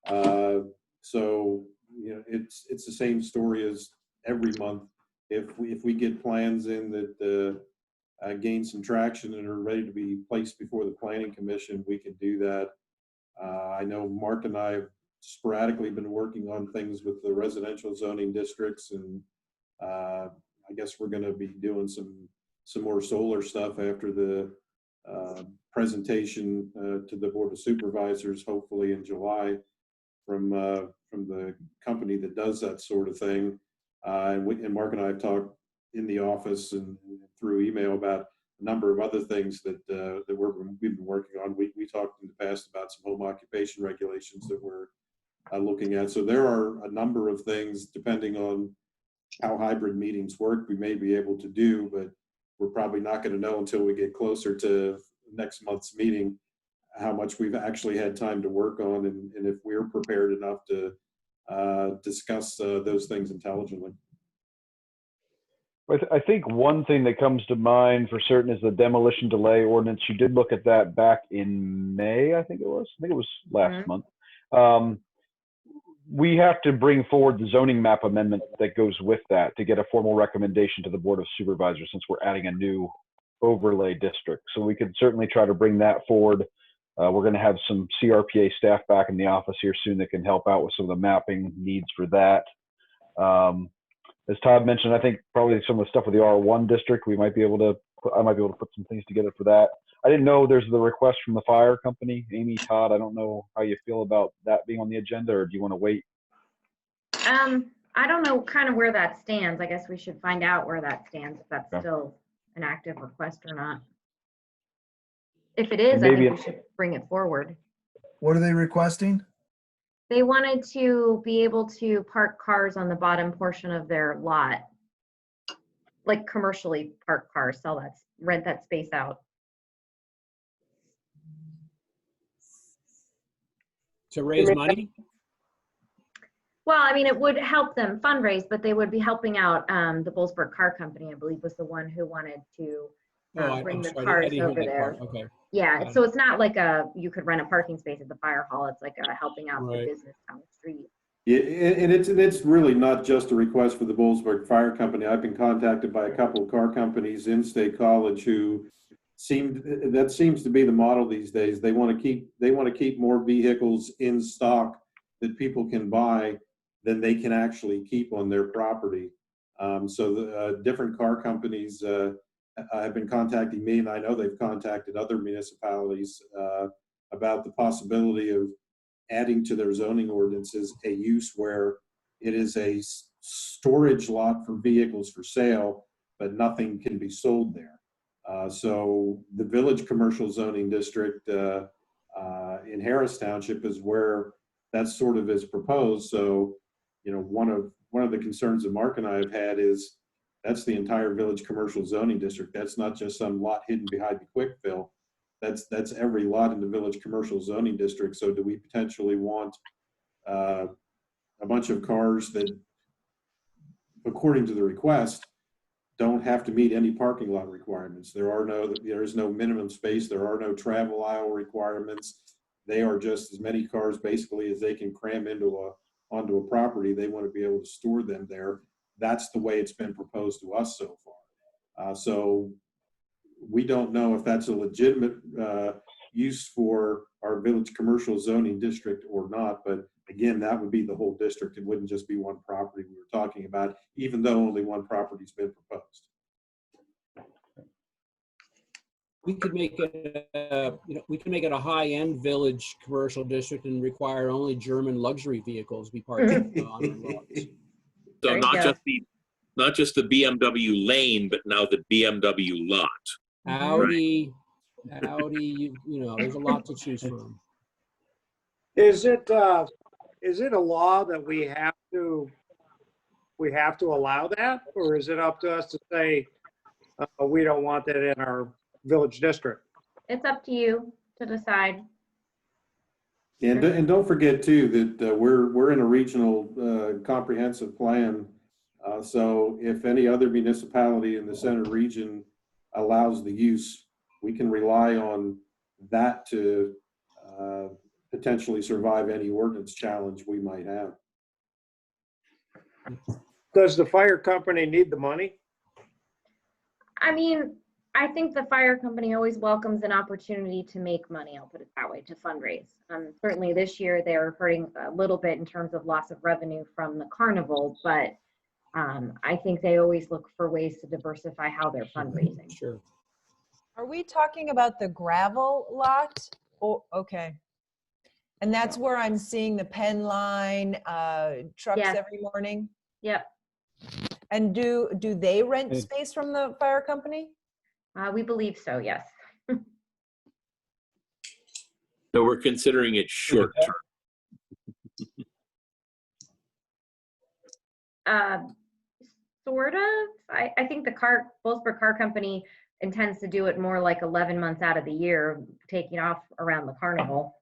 S7: So, you know, it's the same story as every month. If we get plans in that gain some traction and are ready to be placed before the Planning Commission, we can do that. I know Mark and I have sporadically been working on things with the residential zoning districts, and I guess we're going to be doing some more solar stuff after the presentation to the Board of Supervisors, hopefully in July, from the company that does that sort of thing. And Mark and I have talked in the office and through email about a number of other things that we've been working on. We talked in the past about some home occupation regulations that we're looking at. So there are a number of things, depending on how hybrid meetings work, we may be able to do, but we're probably not going to know until we get closer to next month's meeting how much we've actually had time to work on, and if we're prepared enough to discuss those things intelligently.
S8: I think one thing that comes to mind for certain is the demolition delay ordinance. You did look at that back in May, I think it was. I think it was last month. We have to bring forward the zoning map amendment that goes with that to get a formal recommendation to the Board of Supervisors, since we're adding a new overlay district. So we could certainly try to bring that forward. We're going to have some CRPA staff back in the office here soon that can help out with some of the mapping needs for that. As Todd mentioned, I think probably some of the stuff with the R1 district, I might be able to put some things together for that. I didn't know there's the request from the fire company. Amy, Todd, I don't know how you feel about that being on the agenda, or do you want to wait?
S1: I don't know kind of where that stands. I guess we should find out where that stands, if that's still an active request or not. If it is, I think we should bring it forward.
S12: What are they requesting?
S1: They wanted to be able to park cars on the bottom portion of their lot, like commercially parked cars, rent that space out.
S6: To raise money?
S1: Well, I mean, it would help them fundraise, but they would be helping out the Bollesburg Car Company, I believe, was the one who wanted to bring the cars over there.
S6: Okay.
S1: Yeah, so it's not like you could rent a parking space at the fire hall. It's like helping out the business down the street.
S7: Yeah, and it's really not just a request for the Bollesburg Fire Company. I've been contacted by a couple of car companies in State College who that seems to be the model these days. They want to keep more vehicles in stock that people can buy than they can actually keep on their property. So the different car companies have been contacting me, and I know they've contacted other municipalities about the possibility of adding to their zoning ordinances a use where it is a storage lot for vehicles for sale, but nothing can be sold there. So the Village Commercial Zoning District in Harris Township is where that sort of is proposed. So, you know, one of the concerns that Mark and I have had is that's the entire Village Commercial Zoning District. That's not just some lot hidden behind the quick fill. That's every lot in the Village Commercial Zoning District. So do we potentially want a bunch of cars that, according to the request, don't have to meet any parking lot requirements? There is no minimum space. There are no travel aisle requirements. They are just as many cars basically as they can cram onto a property. They want to be able to store them there. That's the way it's been proposed to us so far. So we don't know if that's a legitimate use for our Village Commercial Zoning District or not. But again, that would be the whole district. It wouldn't just be one property we were talking about, even though only one property's been proposed.
S6: We could make it a high-end Village Commercial District and require only German luxury vehicles be parked on our lots.
S3: So not just the BMW lane, but now the BMW lot.
S6: Audi, there's a lot to choose from.
S5: Is it a law that we have to allow that, or is it up to us to say we don't want that in our village district?
S1: It's up to you to decide.
S7: And don't forget too that we're in a regional comprehensive plan. So if any other municipality in the center region allows the use, we can rely on that to potentially survive any ordinance challenge we might have.
S5: Does the fire company need the money?
S1: I mean, I think the fire company always welcomes an opportunity to make money, I'll put it that way, to fundraise. Certainly this year they're hurting a little bit in terms of loss of revenue from the carnival, but I think they always look for ways to diversify how they're fundraising.
S6: Sure.
S10: Are we talking about the gravel lot? Oh, okay. And that's where I'm seeing the Penn Line, trucks
S1: Yes.
S10: every morning?
S1: Yep,
S10: And do they rent space from the fire company?
S1: we believe so, yes.
S3: So we're considering it short term.
S1: Sort of. I think the Bollesburg Car Company intends to do it more like 11 months out of the year, taking off around the carnival.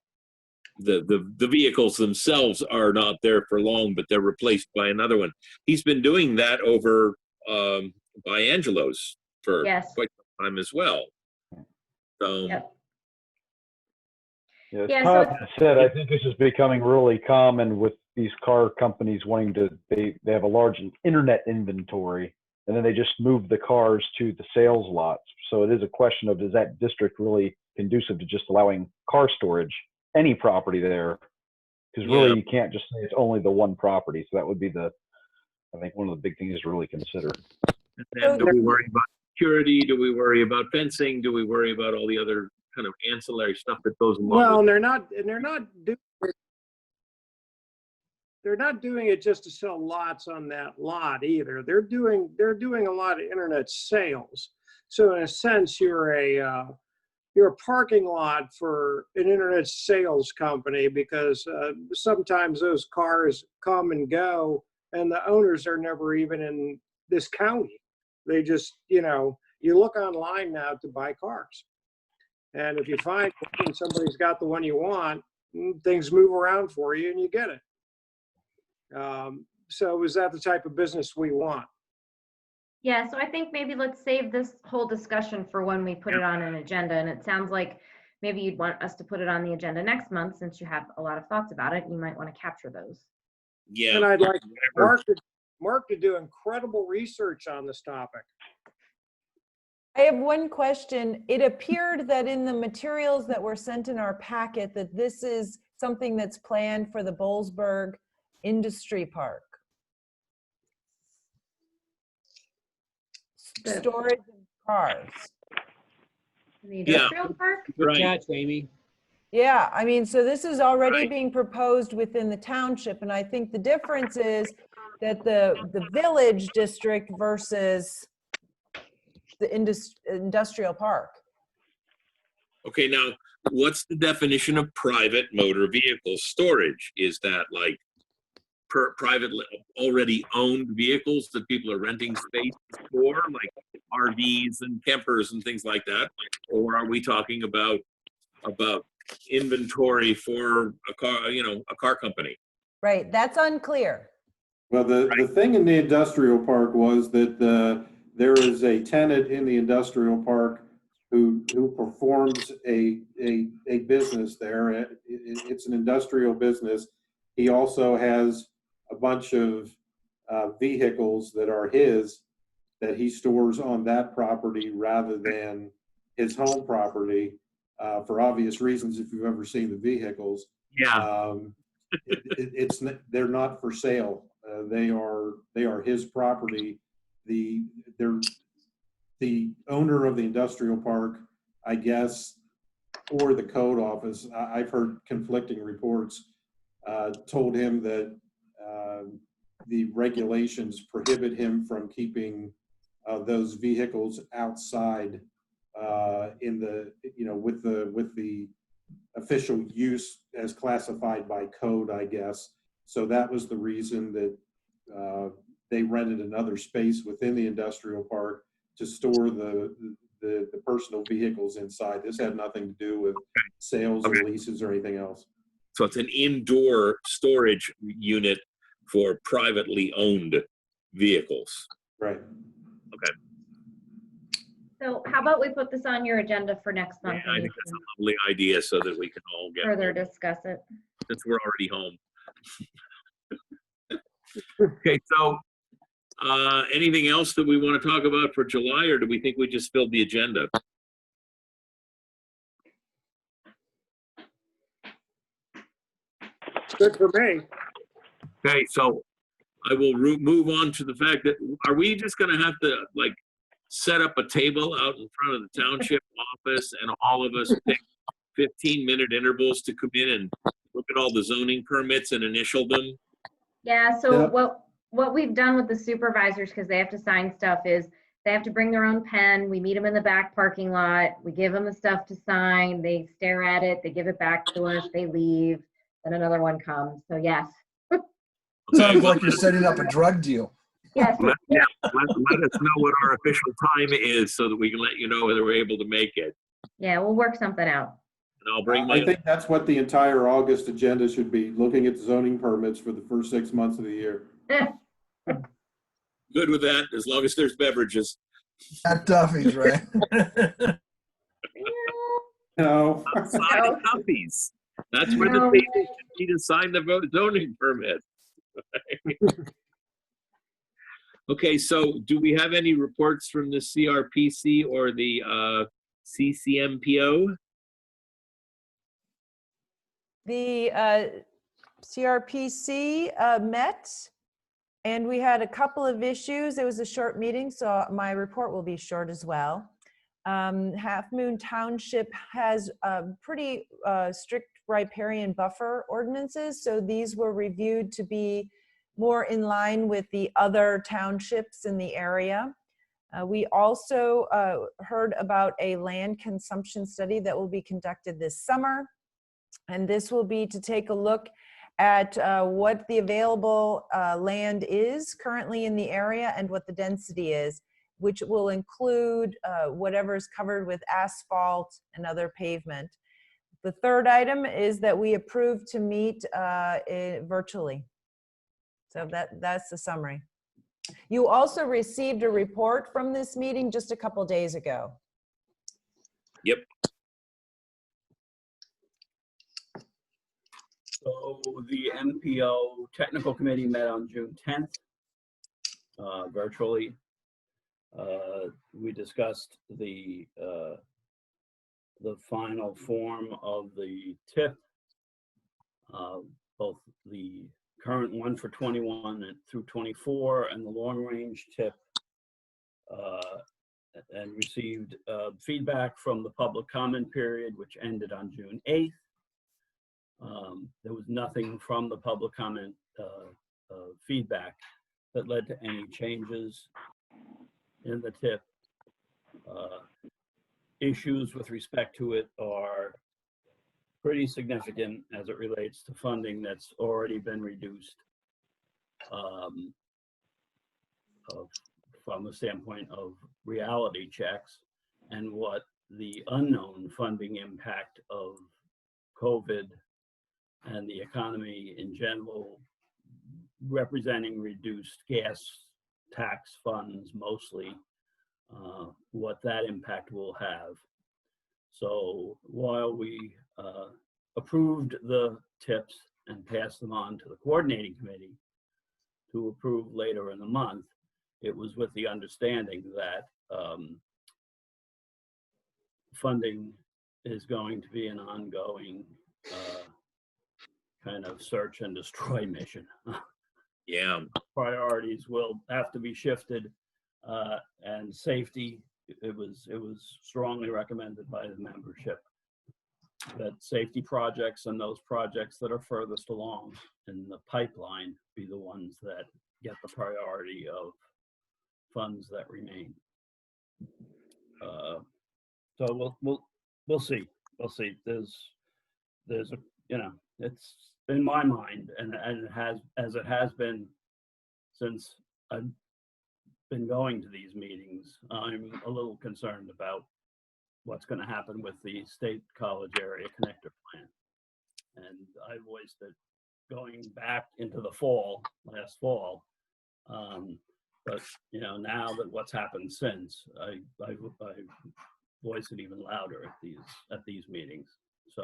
S3: The vehicles themselves are not there for long, but they're replaced by another one. He's been doing that over by Angelo's for
S1: Yes.
S3: quite some time as well.
S1: Yep.
S8: Yeah, as
S1: Yeah,
S8: Todd
S1: so
S8: said, I think this is becoming really common with these car companies wanting to, they have a large internet inventory, and then they just move the cars to the sales lots. So it is a question of, is that district really conducive to just allowing car storage, any property there? Because really, you can't just say it's only the one property. So that would be the, I think, one of the big things to really consider.
S3: And do we worry about security? Do we worry about fencing? Do we worry about all the other kind of ancillary stuff that goes along?
S5: Well,
S3: with
S5: and they're not doing it just to sell lots on that lot either. They're doing a lot of internet sales. So in a sense, you're a parking lot for an internet sales company, because sometimes those cars come and go and the owners are never even in this county. They just, you look online now to buy cars. And if you find somebody's got the one you want, things move around for you and you get it. So is that the type of business we want?
S1: yeah, so I think maybe let's save this whole discussion for when we put it on an agenda. And it sounds like maybe you'd want us to put it on the agenda next month, since you have a lot of thoughts about it. You might want to capture those.
S3: Yeah.
S5: And I'd like Mark to do incredible research on this topic.
S10: I have one question. It appeared that in the materials that were sent in our packet that this is something that's planned for the Bollesburg Industry Park. Storage of cars.
S1: The industrial park?
S6: Good catch, Amy.
S10: Yeah, I mean, so this is already being proposed within the township, and I think the difference is that the village district versus the industrial park.
S3: Okay, now, what's the definition of private motor vehicle storage? Is that like privately already owned vehicles that people are renting space for, like RVs and campers and things like that? Or are we talking about inventory for a car, a car company?
S10: Right, that's unclear.
S7: Well, the thing in the industrial park was that there is a tenant in the industrial park who performs a business there. It's an industrial business. He also has a bunch of vehicles that are his, that he stores on that property rather than his home property, for obvious reasons. If you've ever seen the vehicles, they're not for sale. They are his property. The owner of the industrial park, I guess, or the code office, I've heard conflicting reports, told him that the regulations prohibit him from keeping those vehicles outside in the, with the official use as classified by code, I guess. So that was the reason that they rented another space within the industrial park to store the personal vehicles inside. This had nothing to do with sales or leases or anything else.
S3: So it's an indoor storage unit for privately owned vehicles.
S7: Right.
S3: Okay.
S1: So how about we put this on your agenda for next month
S3: I
S1: and you
S3: think that's
S1: can
S3: a lovely idea so that we can all get
S1: further
S3: home,
S1: discuss it.
S3: since we're already home. Okay, so anything else that we want to talk about for July, or do we think we just filled the agenda?
S5: Good for me.
S3: Okay, so I will move on to the fact that, are we just going to have to like set up a table out in front of the township office and all of us pick 15-minute intervals to come in and look at all the zoning permits and initial them?
S1: Yeah, so
S7: Yeah.
S1: what we've done with the supervisors, because they have to sign stuff, is they have to bring their own pen. We meet them in the back parking lot. We give them the stuff to sign. They stare at it. They give it back to us. They leave. Then another one comes. So yes.
S12: Sounds like you're setting up a drug deal.
S1: Yes.
S3: Let us know what our official time is so that we can let you know whether we're able to make it.
S1: Yeah, we'll work something out.
S3: And I'll bring
S7: I
S3: my,
S7: think that's what the entire August agenda should be, looking at zoning permits for the first 6 months of the year.
S3: good with that, as long as there's beverages.
S12: At Duffy's, right?
S7: No.
S3: Outside of Duffy's. That's where the
S1: No.
S3: people need to sign the zoning permit. Okay, so do we have any reports from the CRPC or the CCMPO?
S10: The CRPC met, and we had a couple of issues. It was a short meeting, so my report will be short as well. Half Moon Township has pretty strict riparian buffer ordinances, so these were reviewed to be more in line with the other townships in the area. We also heard about a land consumption study that will be conducted this summer. And this will be to take a look at what the available land is currently in the area and what the density is, which will include whatever is covered with asphalt and other pavement. The third item is that we approved to meet virtually. So that's the summary. You also received a report from this meeting just a couple days ago.
S3: Yep.
S11: So the MPO Technical Committee met on June 10th, virtually. We discussed the final form of the TIP, both the current one for 21 through 24 and the long range TIP, and received feedback from the public comment period, which ended on June 8th. There was nothing from the public comment feedback that led to any changes in the TIP. Issues with respect to it are pretty significant as it relates to funding that's already been reduced from the standpoint of reality checks and what the unknown funding impact of COVID and the economy in general, representing reduced gas tax funds mostly, what that impact will have. So while we approved the tips and passed them on to the coordinating committee to approve later in the month, it was with the understanding that funding is going to be an ongoing kind of search and destroy mission.
S3: Yeah.
S11: Priorities will have to be shifted, and safety, it was strongly recommended by the membership that safety projects and those projects that are furthest along in the pipeline be the ones that get the priority of funds that remain. So we'll see. We'll see. There's a, you know, it's in my mind, and it has been since I've been going to these meetings, I'm a little concerned about what's going to happen with the State College Area Connector Plan. And I voiced it going back into the fall, last fall, But, you know, now that what's happened since, I voice it even louder at these meetings. So.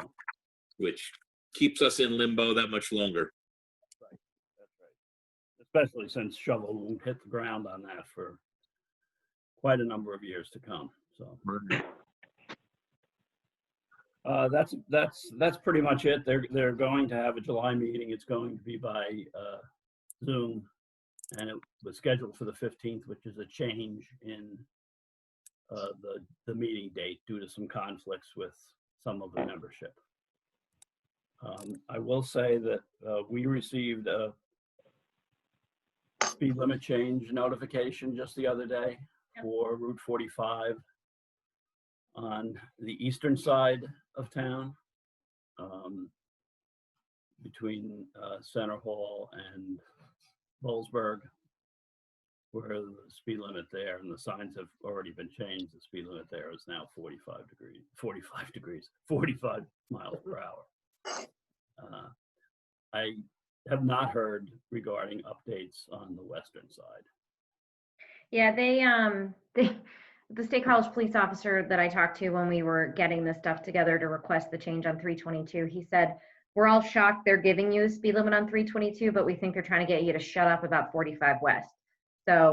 S3: Which keeps us in limbo that much longer.
S11: Right. That's right. Especially since shovel won't hit the ground on that for quite a number of years to come. So. That's pretty much it. They're going to have a July meeting. It's going to be by Zoom, and it was scheduled for the 15th, which is a change in the meeting date due to some conflicts with some of the membership. I will say that we received a speed limit change notification just the other day for Route 45 on the eastern side of town, between Center Hall and Bollesburg, where the speed limit there, and the signs have already been changed. The speed limit there is now 45 miles per hour. I have not heard regarding updates on the western side.
S1: Yeah, the State College police officer that I talked to when we were getting this stuff together to request the change on 322, he said, we're all shocked they're giving you a speed limit on 322, but we think they're trying to get you to shut up about 45 West. So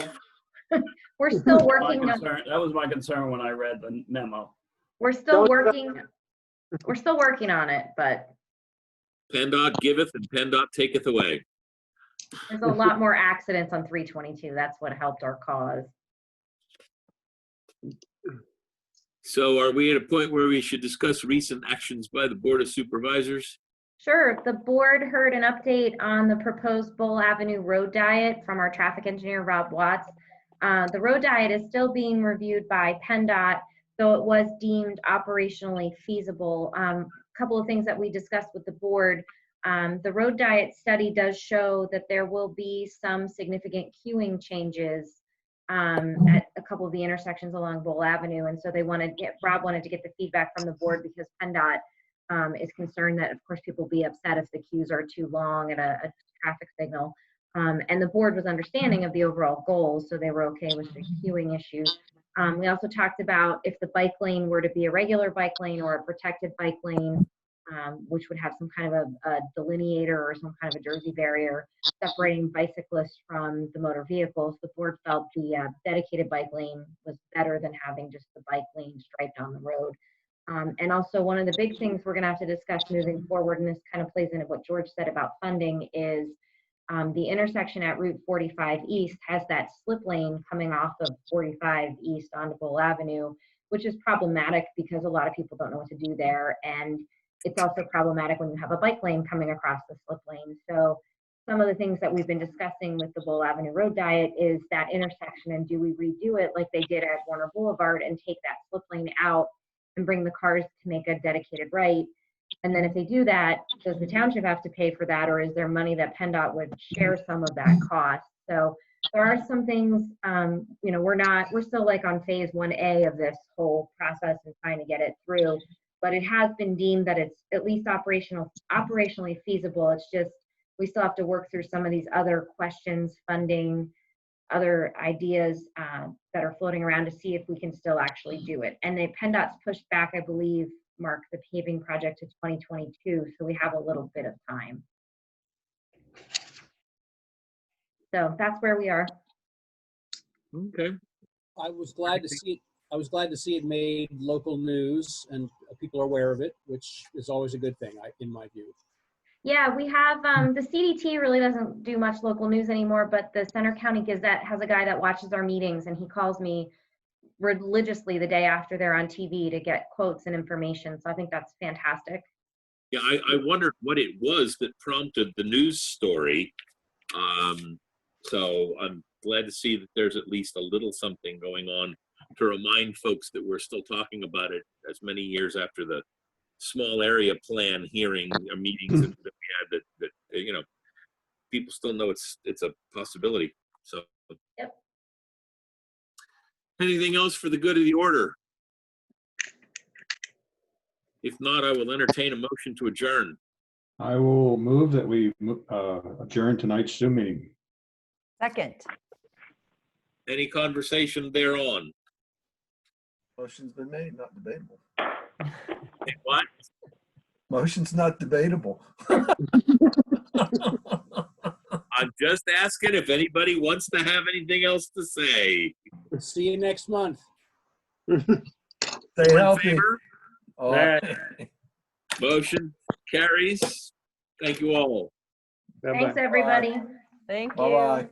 S1: we're still working on.
S11: That was my concern when I read the memo.
S1: We're still working on it, but
S3: PennDOT giveth and PennDOT taketh away.
S1: there's a lot more accidents on 322. That's what helped our cause.
S3: So are we at a point where we should discuss recent actions by the Board of Supervisors?
S1: Sure. The board heard an update on the proposed Bull Avenue road diet from our traffic engineer, Rob Watts. The road diet is still being reviewed by PennDOT, though it was deemed operationally feasible. A couple of things that we discussed with the board. The road diet study does show that there will be some significant queuing changes at a couple of the intersections along Bull Avenue. And so Rob wanted to get the feedback from the board because PennDOT is concerned that, of course, people will be upset if the queues are too long at a traffic signal. And the board was understanding of the overall goals, so they were okay with the queuing issue. We also talked about if the bike lane were to be a regular bike lane or a protected bike lane, which would have some kind of a delineator or some kind of a Jersey barrier separating bicyclists from the motor vehicles. The board felt the dedicated bike lane was better than having just the bike lane striped on the road. And also one of the big things we're going to have to discuss moving forward, and this kind of plays into what George said about funding, is the intersection at Route 45 East has that slip lane coming off of 45 East onto Bull Avenue, which is problematic because a lot of people don't know what to do there. And it's also problematic when you have a bike lane coming across the slip lane. So some of the things that we've been discussing with the Bull Avenue road diet is that intersection, and do we redo it like they did at Warner Boulevard and take that slip lane out and bring the cars to make a dedicated right? And then if they do that, does the township have to pay for that, or is there money that PennDOT would share some of that cost? So there are some things, we're still like on phase 1A of this whole process and trying to get it through, but it has been deemed that it's at least operationally feasible. It's just, we still have to work through some of these other questions, funding, other ideas that are floating around to see if we can still actually do it. And PennDOT's pushed back, I believe, Mark, the paving project to 2022, so we have a little bit of time. So that's where we are.
S3: Okay.
S6: I was glad to see it. I was glad to see it made local news and people are aware of it, which is always a good thing, in my view.
S1: Yeah, we have, the CDT really doesn't do much local news anymore, but the Center County Gazette has a guy that watches our meetings, and he calls me religiously the day after they're on TV to get quotes and information. So I think that's fantastic.
S3: Yeah, I wondered what it was that prompted the news story. So I'm glad to see that there's at least a little something going on to remind folks that we're still talking about it as many years after the small area plan hearing or meetings that we had, that people still know it's a possibility. So
S1: yep.
S3: Anything else for the good of the order? If not, I will entertain a motion to adjourn.
S4: I will move that we adjourn tonight's Zoom meeting.
S10: Second.
S3: Any conversation thereon?
S12: Motion's been made, not debatable.
S3: What?
S12: Motion's not debatable.
S3: I'm just asking if anybody wants to have anything else to say.
S6: See you next month.
S12: Stay
S3: All in
S12: healthy.
S3: favor?
S12: All
S5: right.
S3: Motion carries. Thank you all.
S1: Thanks, everybody.
S10: Thank you.
S12: Bye-bye.